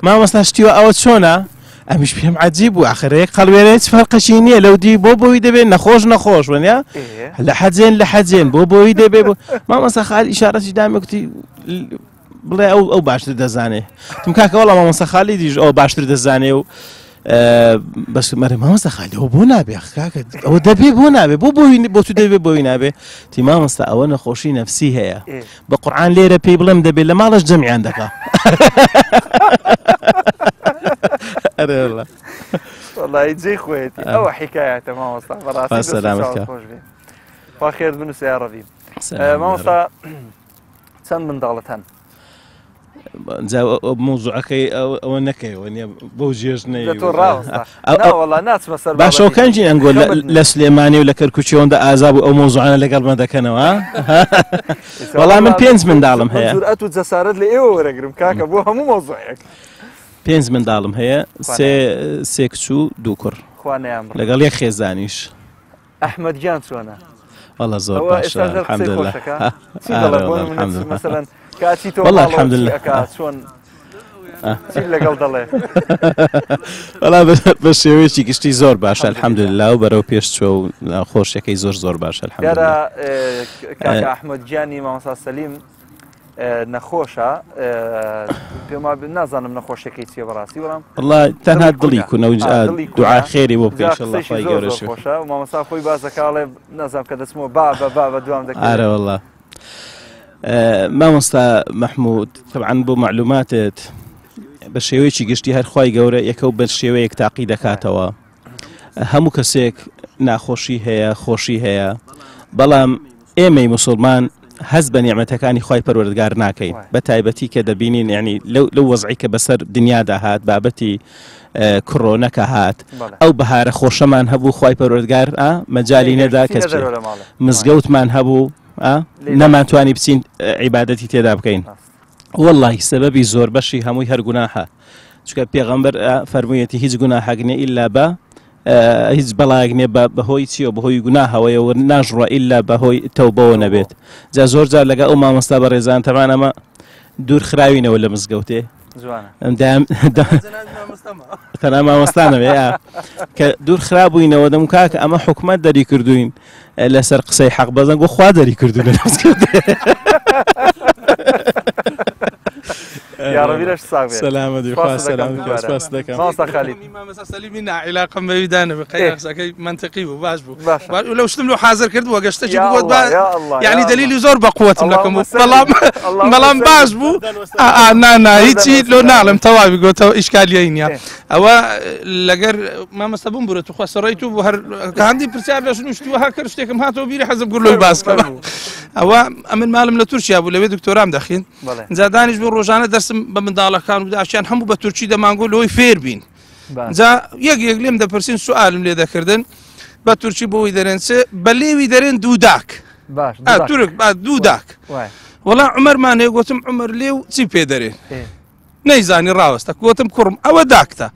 مامۆستا شتیوە ئەوە چۆنە ئەمیش پێم عەجیب بوو ئاخر قەڵوێرە هیچ فەرقەشی نییە لەو دی بۆ بۆی دەبێت نەخۆش وەنیا لە حەجێن بۆ بۆی دەبێ مامۆستا خالید ئیشارەتی دامێ کوتی بڵێ ئەو باشتر دەزانێ تم کاکە وەڵام مامۆستا خالیدیش ئەو باشتر دەزانێ و بەس مەرە مامۆستا خالید ئەوە بۆ نابێ کاکە ئەوە دەبێ بۆ نابێ بۆ تو دەبێ بۆی نابێ تی مامۆستا ئەوە نەخۆشی نەفسی هەیە بە قورعان لێرە پێی بڵێم دەبێت لە ماڵەش جەمعیان دەکا والله جێی خۆیەتی ئەوە حیکایەتە مامۆستا بەڕاستی خۆش بێ خوا خێر بنووسە یا ڕەبی. مامۆستا چەند منداڵت هەن؟ مووزوعەکەی ئەوە نەکەیەوە نیە بۆ ژێژنەی باشەکانجی ئەنگۆ لە سلێمانی و لە کەرکوچیەوەدا ئازاب و ئەو مووزوعانە لەگەڵمە دەکەنەوە وەڵام من 5 منداڵم هەیە جورئەت و جەسارەت لە ئێوە وەرەگرم کاکە بۆ هەموو مۆزوعێک 5 منداڵم هەیە سێ کچ و 2 کوڕ لەگەڵ یەک خێزانیش. ئەحمەد گیان چۆنە؟ وەڵا زۆر باشە الحەمدولله کاتی تۆ والله الحمد لله چۆن لەگەڵ دەڵێ وەڵا بە شێوەیەکی گشتی زۆر باشە الحەمدولله و بەرەو پێش چوە و خۆشیەکەی زۆر باشە الحەمدولله. کاکە ئەحمەد گیانی مامۆستا سەلیم نەخۆشە پێم نازانم نەخۆشیەکەی چیە بەڕاستی بەڵام والله تەنها دڵی کوونە و دوعا خێری بۆ بکەین ئینشاءالله خوای گەورەش خۆشە و مامۆستا خۆی باز دەکاڵێ نازانم کە دەچمەوە با دوام دەکەین. ئارە والله مامۆستا مەحموود طبعاً بۆ معلوماتت بە شێوەیەکی گشتی هەر خوای گەورە یەکە و بە شێوەیەک تاقی دەکاتەوە هەموو کەسێک ناخۆشی هەیە خۆشی هەیە بەڵام ئێمەی موسڵمان هەز بە نیعمەتەکانی خی پەروەردگار ناکەین بە تایبەتی کە دەبینین یعنی لەو وەزعی کە بەسەر دنیادا هات بابەتی کڕۆنەکە هات ئەو بەهارە خۆشەمان هەبوو خی پەروەردگار مەجای نەدا کەس مزگەوتمان هەبوو نەمانتوانی بچین عیبادەتی تێدا بکەین والله سەبەبی زۆر بەشی هەمووی هەر گوناحە چکە پێغەمبەر فەرموویەتی هیچ گوناحەک نییە ئیلا بە هیچ بەڵایەک نییە بەهۆی چیە بەهۆی گوناهەوەیەوە ناژڕە ئیلا بەهۆی تەوبەوە نەبێت جا زۆر جار لەگە ئەو مامۆستا بە ڕێزان تەمان ئەمە دوور خراوینەوە لە مزگەوتێ تەنها مامۆستانەوێ کە دوور خراببووینەوە دەم کاکە ئەمە حکومەت دەری کردوین لەسەر قسەی حەق بەزەنگ و خوا دەری کردوون لە مزگەوتێ يا ساقي سلامة سپاس دەکەم ماوەستا خالید مامۆستا سەلیمی علاقەم بەویدانە بقەی قسەکەی منطقی بوو باش بوو لەو شتم لەو حاضر کردووە گەشتەی بۆت یعنی دلیلی زۆر بەقوتم لەکەم بەڵام باش بوو نانا هیچی لۆ ناڵم تەواوی گۆتەوە ئیشکالیە نیە ئەوە لەگەر مامۆستا بووم بڕێت و خۆسەڕێیت و هەر هەندی پرسیار لە شتووە هاکرد شتێکم هاتەوە بیری حەزم کرد لۆی باسکەم ئەوە ئەمن ماڵم لە تورکیا بوو لەوێ دکتۆرام دەخین جا دانیش بۆ ڕۆژانە دەرسم بە منداڵەکان و داچیان هەموو بە تورکی دەمانگۆ لەوەی فێر بین جا یەک لێم دەپرسین سوالم لێ دەکردن بە تورکی بۆی دەرێن بە لێوی دەرێن دووداک تورک دووداک وەڵا عومەرمان هەیە گوتم عومەر لێو چی پێ دەرێن نەیزانی ڕاوەستە گوتم کوڕم ئەوە داکتە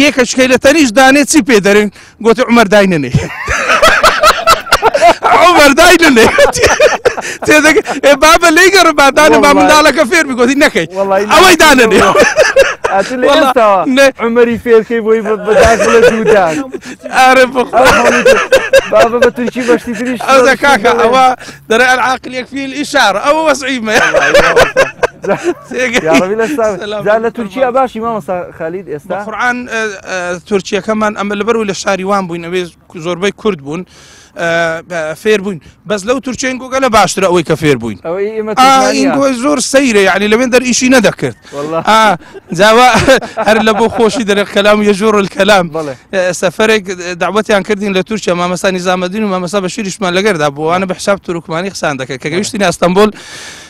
یەکە شکەی لە تەنیش دانێت چی پێ دەرێن گوتی عومەر داینەنێ عمر داينني بابا ليقر بعداني ما من دالك فير بيقول نكي اوي دانني اتلي انت عمري فير كيف بداخل الجودات عارف بابا بتركي باش تدريش هذا كاكا او درع العاقل يكفي الاشاره او وصعيمه يا ربي لا زال تركيا باشي ما خالد استا قرآن تركيا كمان اما البرو للشاريوان بوين زوربي كرد بون فير بوين بس لو تركيا نقول قال باشترى اوي كفير بوين انقو زور سيره يعني لمن در ايشي نذكرت والله زاوا هر لبو خوشي در الكلام يجور الكلام سفرك دعوتي عن كردين لتركيا ما مسا نظام الدين وما مسا بشير شمال لقرد ابو انا بحساب تركماني خساندك كجوشتني اسطنبول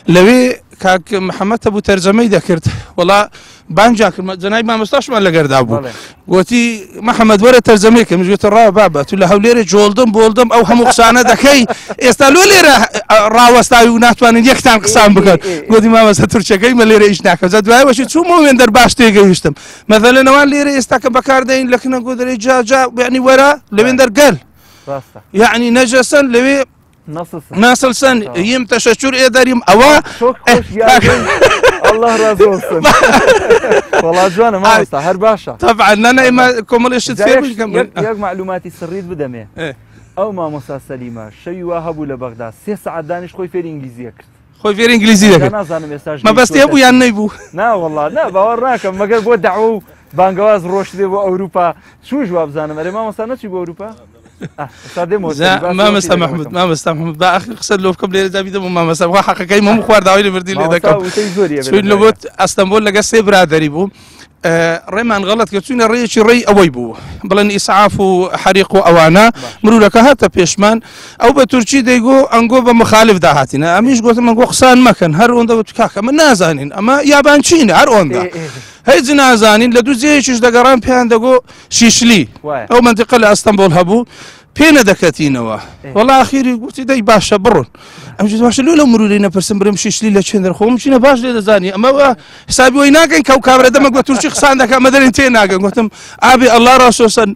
لوي كاك محمد ابو ترجمه ذكرت والله بانجاك جنايب ما مستشمل لقرد ابو قوتي محمد ورا ترجمه كم جوت الرا بابا تقول له ليره جولدم بولدم او هم قسانه دكي استالو ليره راوستا يوناتوان يكتان قسام بكر قوتي ما مس تركيا كاي ما ليره اشناك زاد واش شو مو وين در باش تيجيشتم مثلا نوان ليره استاك بكاردين لكن نقول جا يعني ورا لوين در قال يعني نجسا لوي ناصل سن يم تشجر إدار يم أوا الله رازق olsun والله جوانا ما وصل هر باشا طبعا أنا إما كمل إيش تفهم ياك معلوماتي سريت بدمه أو ما موسى سليمة شيء وهبوا لبغداد 3 ساعات دانش خوي فير إنجليزي أكرت خوي فير إنجليزي أكرت ما بس تبو يعني يبو نا والله نا باورناك مگر بود دعوة بانجواز روش دي بأوروبا شو جواب زانم أري ما موسى نتشي بأوروبا ما مسا محمود ما مسا محمود با اخر قصد لو بكم ليله دابيد ما مسا بغا حقيقي ما مخوار داوي بردي لي داك شوين لوت اسطنبول لقى سي برادري بو ريمان غلط كتسوين الريش الري اوي بو بلن اسعاف حريق اوانا مرو لك هاتا بيشمان او بتركي ديغو انغو بمخالف دهاتنا اميش قلت من قسان مكان هر اوندا بتكاكا من نازانين اما يابانشين هر اوندا هاي زنازانين لدو زيش دقران بيان دقو شيشلي او منطقه لاسطنبول هبو بينا دكاتينوا والله اخيري قلت داي باشا برون امشي باشا لولا مروا لينا برسم برم شيشلي لشندر خو مشينا باش لي زاني اما حسابي ويناكن كوكب دمك وترشي خساندك مدري انتيناكن قلت ابي الله راسوسن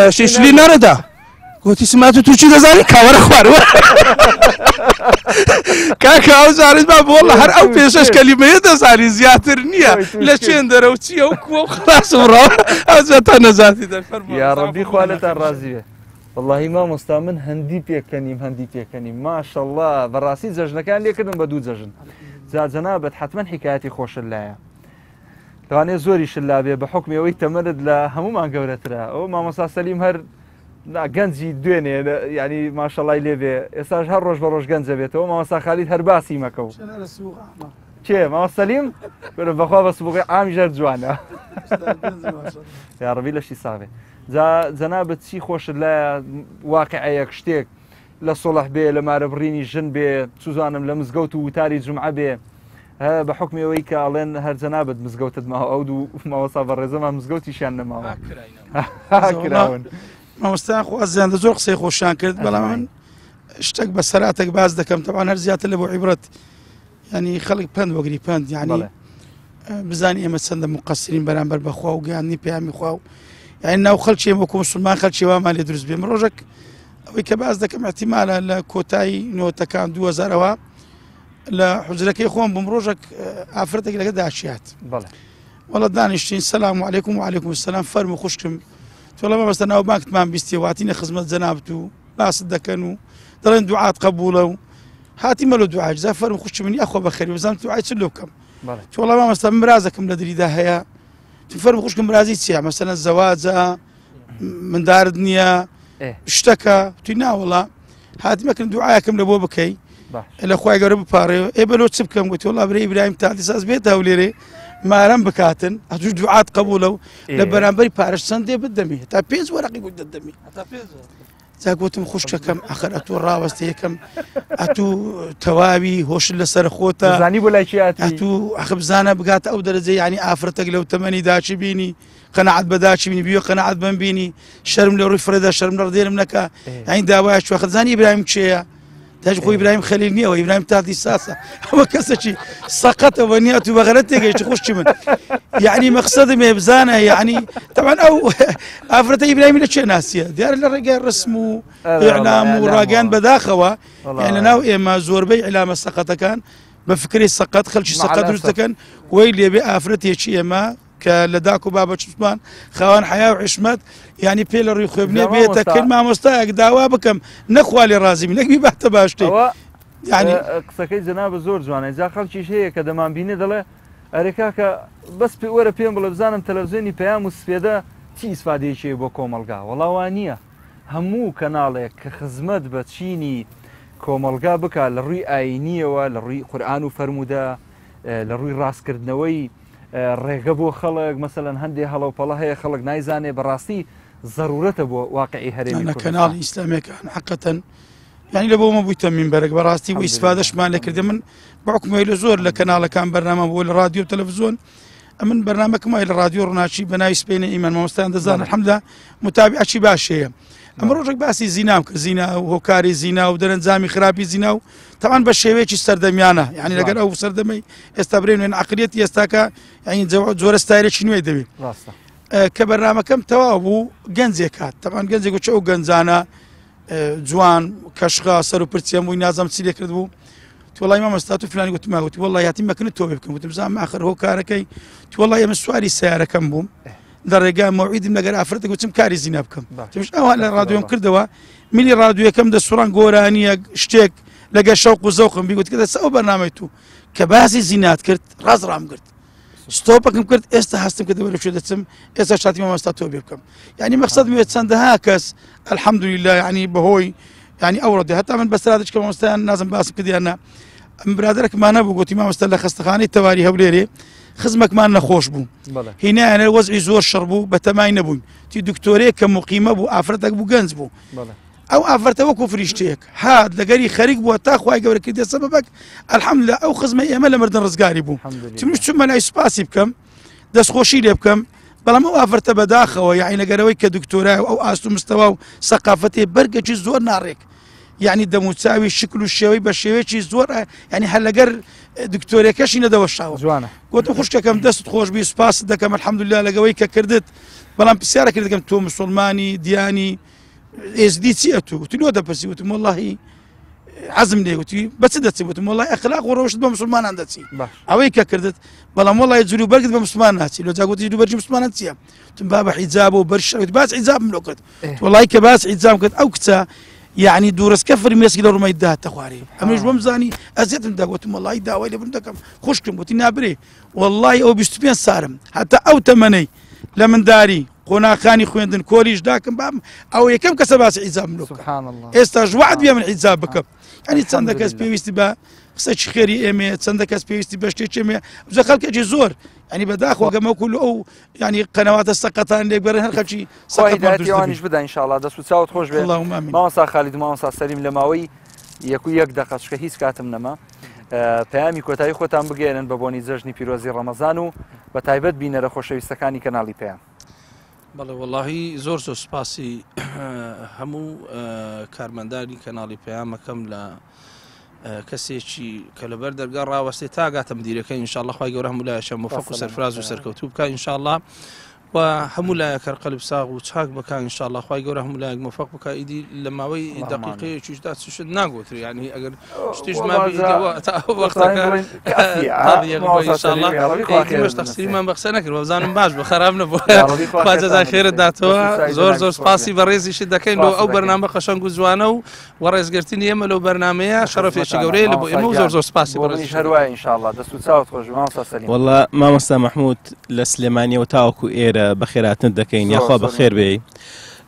شيشلي نردا قلت سمعتوا ترشي زاني كاور اخبار كاكا زاري باب والله هر او بيشش كلمه زاني زياتر نيه لشندر وتي او خلاص ورا ازتنا ذاتي يا ربي خوالته الرازيه والله ما مستامن هندي بيكنيم ما شاء الله براسي زجنا كان لي كدن بدو زجن زاد جنابت حتما حكاياتي خوش اللايا تواني زوري شلابي بحكم يوي تمرد لا همو ما قولترا او ما مسا سليم هر لا جنزي دويني يعني ما شاء الله يليبي اساج هر روج بروج جنزه بيته ما مسا خالد هر باسي مكو شي ما سليم بر بخوا بس بوقي عام جر جوانا يا ربي لشي صافي زنابت شي خوش لا واقعيك شتيك لە سۆڵح بێ لە مارەبڕینی ژن بێ سوزانم لە مزگەوت و وتاری جمعە بێ بە حکمەوەی کە ئەڵێن هەرجە نابێت مزگەوتت ماوە ئەو دوو ماوەسا بەڕێزەمان مزگەوتیشیان نەماوە مامۆستایان خۆ ئەزیاندا زۆر قسەی خۆشیان کرد بەڵام من شتێک بە سەراتێک باز دەکەم تەوان هەر زیاتر لە بۆ عیبرەت ینی خەڵک پند وەگری پند یعنی بزانی ئێمە چەندە مقەسرین بەرامبەر بەخوا و گیانی پەیامی خوا و یعنی ناو خەڵکی ئێمە وەکو موسڵمان خەڵکی وامان لێ دروست بێ من ڕۆژێک ئەوەی کە باز دەکەم احتیمالە لە کۆتایی نۆتەکان 2000ەوە لە حوجرەکەی خۆم بووم ڕۆژێک ئافرەتێک لەگە داچیات وەڵە دانیشتین سەلام عەلەیکوم وعەلەیکوم السەلام فەرموو خوشکم تۆڵە مەبەستە ناو بانکتمان بیستیە واتینە خزمەت جەنابەت و باست دەکەن و دەڵێن دوعات قبوڵە و هاتی مەلۆ دوعای جا فەرموو خوشکی منی ئەخۆ بەخێری بزانم دوعای چ لێ بکەم تۆڵە مامۆستا من مرازەکەم لە دریدا هەیە فەرموو خوشکم مرازی چییە مەسەلەن زەواجە مندارت نییە شتەکە توی ناوەڵا هاتی مەکردن دوعایەکەم لە بۆ بکەی لە خوای گەورە بپارڕێەوە ئێ بەلۆ چ بکەم گوتی وەڵا برێ ئیبراهیم تاتی ساز بێتە هەولێرێ مارەم بکاتن هەتوش دوعات قبوڵە و لە بەرامبەری پارەش چەندێ بدەمی تا 5 وەرەقی گوت دەدەمی جا گوتم خوشکەکەم ئەخەر ئەتوو ڕاوەستە یەکەم ئەتوو تەواوی هۆشت لەسەر خۆتە زانی بۆ لایکیاتی ئەتوو ئەخ بزانە بگاتە ئەو دەرەجە ینی ئافرەتێک لەو تەمەنی داچی بینی قەنەعەت بەداچی بینی بیوە قەنەعەت بم بینی شەرم لە ڕووی فرەدا شەرم لە ڕدێرم نەکا یعنی داوایە چوە زانی ئیبراهیم کێیە تاج خۆی ئیبراهیم خەلیل نییەوە ئیبراهیم تاتی ساسە ئەوە کەسێکی سەقەتەوە نیە تو بەغەرەت تێگەیشتی خوشکی من یعنی مەقسەدم ێ بزانە یعنی طبعا ئەو ئافرەتە ئیبراهیمی لە چێ ناسیە دیارە لە ڕێگای ڕسم و ئیعلام و ڕاگەیان بەداخەوە یعنی لەناو ئێمە زۆربەی ئیعلامە سەقەتەکان بە فکری سەقەت خەڵکی سەقەت دروست دەکەن وەی لێبێ ئافرەتێکی ئێمە کە لە داک و بابە چوسمان خاوەن حیا و حشمەت ینی پێ لە ڕووی خوێبنێ بێتە کرد مامۆستایەک داوا بکەم نەخوا لێ ڕازیمی نەکبی باتە باشتێ ینی قسەکەی جەنابە زۆر جوانە جا خەڵکیش هەیە کە دەمانبینێ دەڵێ ئەرێکا کە بەس وەرە پێم بڵێ بزانم تەلەڤیزیۆنی پەیام و سپێدە چی ئیسفادەیەکی بۆ کۆمەلگا وەڵاوان نییە هەموو کەناڵێک کە خزمەت بە چینی کۆمەلگا بکە لە ڕووی ئاینیەوە لە ڕووی قورئان و فەرموودە لە ڕووی ڕاستکردنەوەی ڕێگە بۆ خەڵک مەسەلەن هەندێک هەڵەوپەڵە هەیە خەڵک نایزانێ بەڕاستی ضرورەتە بۆ واقعی هەرێمی کەناڵی ئیسلامیەکان حقەتەن یعنی لە بۆ مە بوویتە مینبەرێک بەڕاستی و ئیسفادەشمان لێ کردێ من بەحکومەوەی لە زۆر لە کەناڵەکان بەرنامە بۆ لە رادیۆ و تەلەڤیزۆن من بەرنامەکەمای لە رادیۆ ڕناچی بە ناوی سپێنە ئیمان مامۆستایان دەزانن الحەمدوللا متابعەکی باش هەیە ئەمە ڕۆژێک باسی زینام کرد زینا و هۆکاری زینا و دەرەنجامی خراپی زینا و تەمان بە شێوەیەکی سەردەمیانە یعنی لەگەر ئەو سەردەمەی ئێستا برێنێن عەقلیەتی ئێستاکە یعنی جۆرە ستایلێکی نوێی دەبێت کە بەرنامەکەم تەواو بوو گەنجێک هات تەمان گەنجێک چ ئەو گەنجانە جوان کەشغا سەر و پرچیان بووی نازەم چی لێ کرد بوو تووەڵی مامۆستا تو فلانی گوتم ماگوتی وەڵڵی یاتی مەکنت تۆ بکەم گوتم زانم ئاخر هۆکارەکەی تووەڵی ئێمە سواری سیارەکەم بووم لە ڕێگا مەوعیدم لەگەر ئافرەتێک گوتم کاری زینا بکەم تۆش ئەوان لە رادیۆم کردەوە میلی رادیۆیەکەم دە سوڕان گۆرانیە شتێک لەگە شەوق و زەوقم بیگوت کە دەسە ئەو بەرنامەی تو کە باسی زینات کرد ڕازڕام کرد ستۆپەکەم کرد ئێستا هەستم کە دەبەرە شوێ دەچم ئێستا شاتی مامۆستا تۆ بێ بکەم یعنی مەقسەد وێت چەندەها کەس الحەمدوللیلا یعنی بەهۆی یعنی ئەو ڕۆدێ هەتا من بەسرادش کە مامۆستایان نازم باسم کردیانە برادرێکمانە بوو گوتی مامۆستا لە خەستەخانەی تەواری هەولێرێ خزمەکمان نەخۆش بوو هینایانە وەزعی زۆر شەڕ بوو بە تەمای نەبووین تی دکتۆرێک کە موقیمە بوو ئافرەتێک بوو گەنج بوو ئەو ئافرەتە وەکو فریشتەیەک هات لەگەری خەریک بووە تا خوای گەورە کردێ سەبەبەک الحەمدوللا ئەو خزمە ئێمە لە مردن ڕزگاری بوو تمش چوومە لای سوپاسی بکەم دەستخۆشی لێ بکەم بەڵام ئەو ئافرەتە بەداخەوە یعنی لەگەرەوەی کە دکتۆرای ئەو ئاست و مستەوا و سەقافەتێ بەرگەکی زۆر ناڕێک یعنی دەموچاوی شکل و شێوەی بە شێوەیەکی زۆر یعنی هەر لەگەر دکتۆرێکەشی نەدەوە شاوە جوانە گوتم خوشکەکەم دەست خۆشبی سوپاست دەکەم الحەمدوللا لەگەوەی کە کردت بەڵام پرسیارە کرد دەکەم تۆ موسڵمانی دیانی ئێزدی چییە تو وتی لۆ دەپرسی وتم وەڵڵاهی عەزم لێ وتی بەچ دەچی وتم وەڵڵاهی ئەخلاق و ڕۆشت بە موسڵمانان دەچی ئەوەی کە کردت بەڵام وەڵڵاهی جلوبەرگت بە موسڵمان ناچی لۆ جا گوتی جلوبەرجی موسڵمانان چییە وتم با بە حیجاب و بەرش باس حیجابم لۆ کرد وەڵڵاهی کە باس حیجاب کرد ئەو کچە یعنی دوورسکە فرمێسکی لە ڕوومەی داهاتە خوارێ ئەمەش بۆم زانی ئەزیەتم داگوتم وەڵڵاهی داوای لێ بم دەکەم خوشکم وتی نابرێ وەڵڵاهی ئەو 25 سارم هەتا ئەو تەمەنەی لە منداری قۆناخانی خوێندن کۆلیش داکەم بام ئەو یەکەم کەسە باسی حیجابم لۆ ئێستا ژوعد بێ من حیجاب بکەم ینی چەندە کەس پێویستی بە قسەی خێری ئێمە چەندە کەس پێویستی بە شتێک ئێمە بزە خەڵکێکی زۆر ینی بەداخواگەمە کول ئەو ینی قەنەواتە سەقەتان لێکبەرن هەر خەڵکی سەقەتیوانیش بدە ئینشاءالله دەست و چاوت خۆش بێ مامۆستا خالید مامۆستا سەلیم لە ماوەی یەک دقە چکە هیچ کاتم نەما پەیامی کۆتایی خۆتان بگێنن بە بۆنی جەژنی پیرۆزی ڕەمەزان و بە تایبەت بینەرە خۆشەویستەکانی کەناڵی پەیام. بەڵێ وەڵاهی زۆر سوپاسی هەموو کارمەندانی کەناڵی پەیامەکەم لە کەسێکی کە لەبەر دەرگا ڕاوەستی تاگاتە مدیرەکەی ئینشاءالله خوای گەورە هەموو لایەکە موفەق و سەرفراز و سەرکەوتوو بکە ئینشاءالله و هەموو لایەکە قەلب ساغ و چاک بکە ئینشاءالله خوای گەورە هەموو لایەک موفەق بکە ئیدی لە ماوەی دقیقەیەکیشدا چ شت ناگوتری یعنی ئەگەر شتیش مابیەوە تا وەختەکە ئینشاءالله تەقسیرمان بە قسە نەکرد وەزانم باش بە خەراب نەبووە خوا جەزای خێرت داتەوە زۆر سپاسی بە ڕێزیشت دەکەین بۆ ئەو بەرنامە قەشەنگ و جوانە و وەڕێزگرتنی ئێمە لەو بەرنامەیە شەرەفێکی گەورەیە لە بۆ ئێمە و زۆر سپاسی بەڕێزی هەروایە ئینشاءالله دەست و چاوت خۆش مامۆستا سەلیم. وەڵا مامۆستا مەحموود لە سلێمانیەوە تاوەکو ئێرە بەخێراتن دەکەین یاخوا بەخێر بێ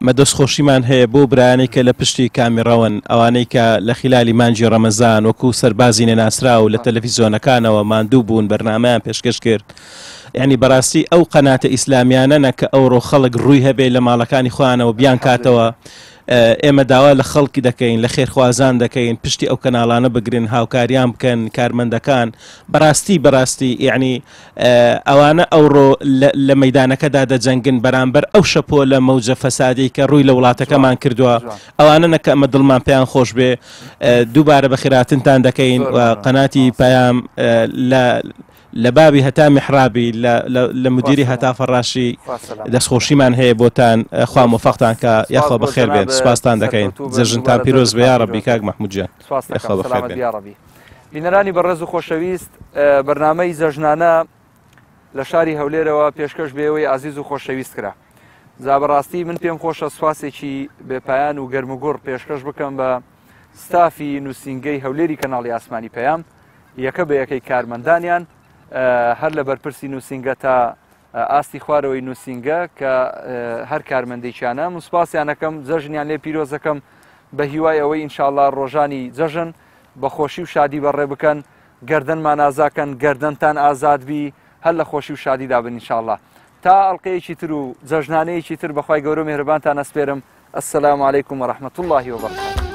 مە دەستخۆشیمان هەیە بۆ برایانەی کە لە پشتی کامیڕەون ئەوانەی کە لە خلالی مانجی ڕەمەزان وەکو سەربازی نەناسرا و لە تەلەڤیزۆنەکانەوە ماندوو بوون بەرنامەیان پێشکەش کرد ینی بەڕاستی ئەو قەناتە ئیسلامیانەنە کە ئەوڕۆ خەڵک ڕووی هەبێ لە ماڵەکانی خۆیانەوە بیان کاتەوە ئێمە داوا لە خەڵکی دەکەین لە خێرخوازان دەکەین پشتی ئەو کەناڵانە بگرن هاوکاریان بکەن کارمەندەکان بەڕاستی یعنی ئەوانە ئەوڕۆ لە مەیدانەکەدا دەجەنگن بەرامبەر ئەو شەپۆ لە مەوجە فەسادی کە ڕووی لە وڵاتەکەمان کردووە ئەوانە نەکە ئەمە دڵمان پێیان خۆش بێ دووبارە بە خێراتنتان دەکەین و قەناتی پەیام لە بابی هەتا میحرابی لە مدیری هەتا فەڕاشی دەستخۆشیمان هەیە بۆتان خوا موفەقتان کە یاخوا بەخێر بێن سپاستان دەکەین جەژنتان پیرۆز بێ یا ڕەبی کاک مەحموود جان یاخوا بەخێر بێن. بینەرانی بەڕێز و خۆشەویست بەرنامەی جەژنانە لە شاری هەولێرەوە پێشکەش بێەوەی عزیز و خۆشەویست کرا جا بەڕاستی من پێم خۆشە سوپاسێکی بێپایان و گەرموگوڕ پێشکەش بکەم بە ستافی نووسینگەی هەولێری کەناڵی ئاسمانی پەیام یەکە بە یەکەی کارمەندانیان هەر لە بەرپرسی نووسینگە تا ئاستی خوارەوەی نووسینگە کە هەر کارمەندێکیانە سوپاسیانەکەم جەژنیان لێ پیرۆزەکەم بە هیوای ئەوەی ئینشاءالله ڕۆژانی جەژن بە خۆشی و شادی بەڕێ بکەن گەردەنمان ئازاکەن گەردەنتان ئازادبی هەر لە خۆشی و شادیدا بن ئینشاءالله تا ئەڵلقەیەکی تر و جەژنانەیەکی تر بەخوای گەورە و میهرەبانتان ئەسپێرم. السلام علیکم و ڕەحمەت الله وبەرەکاتوه.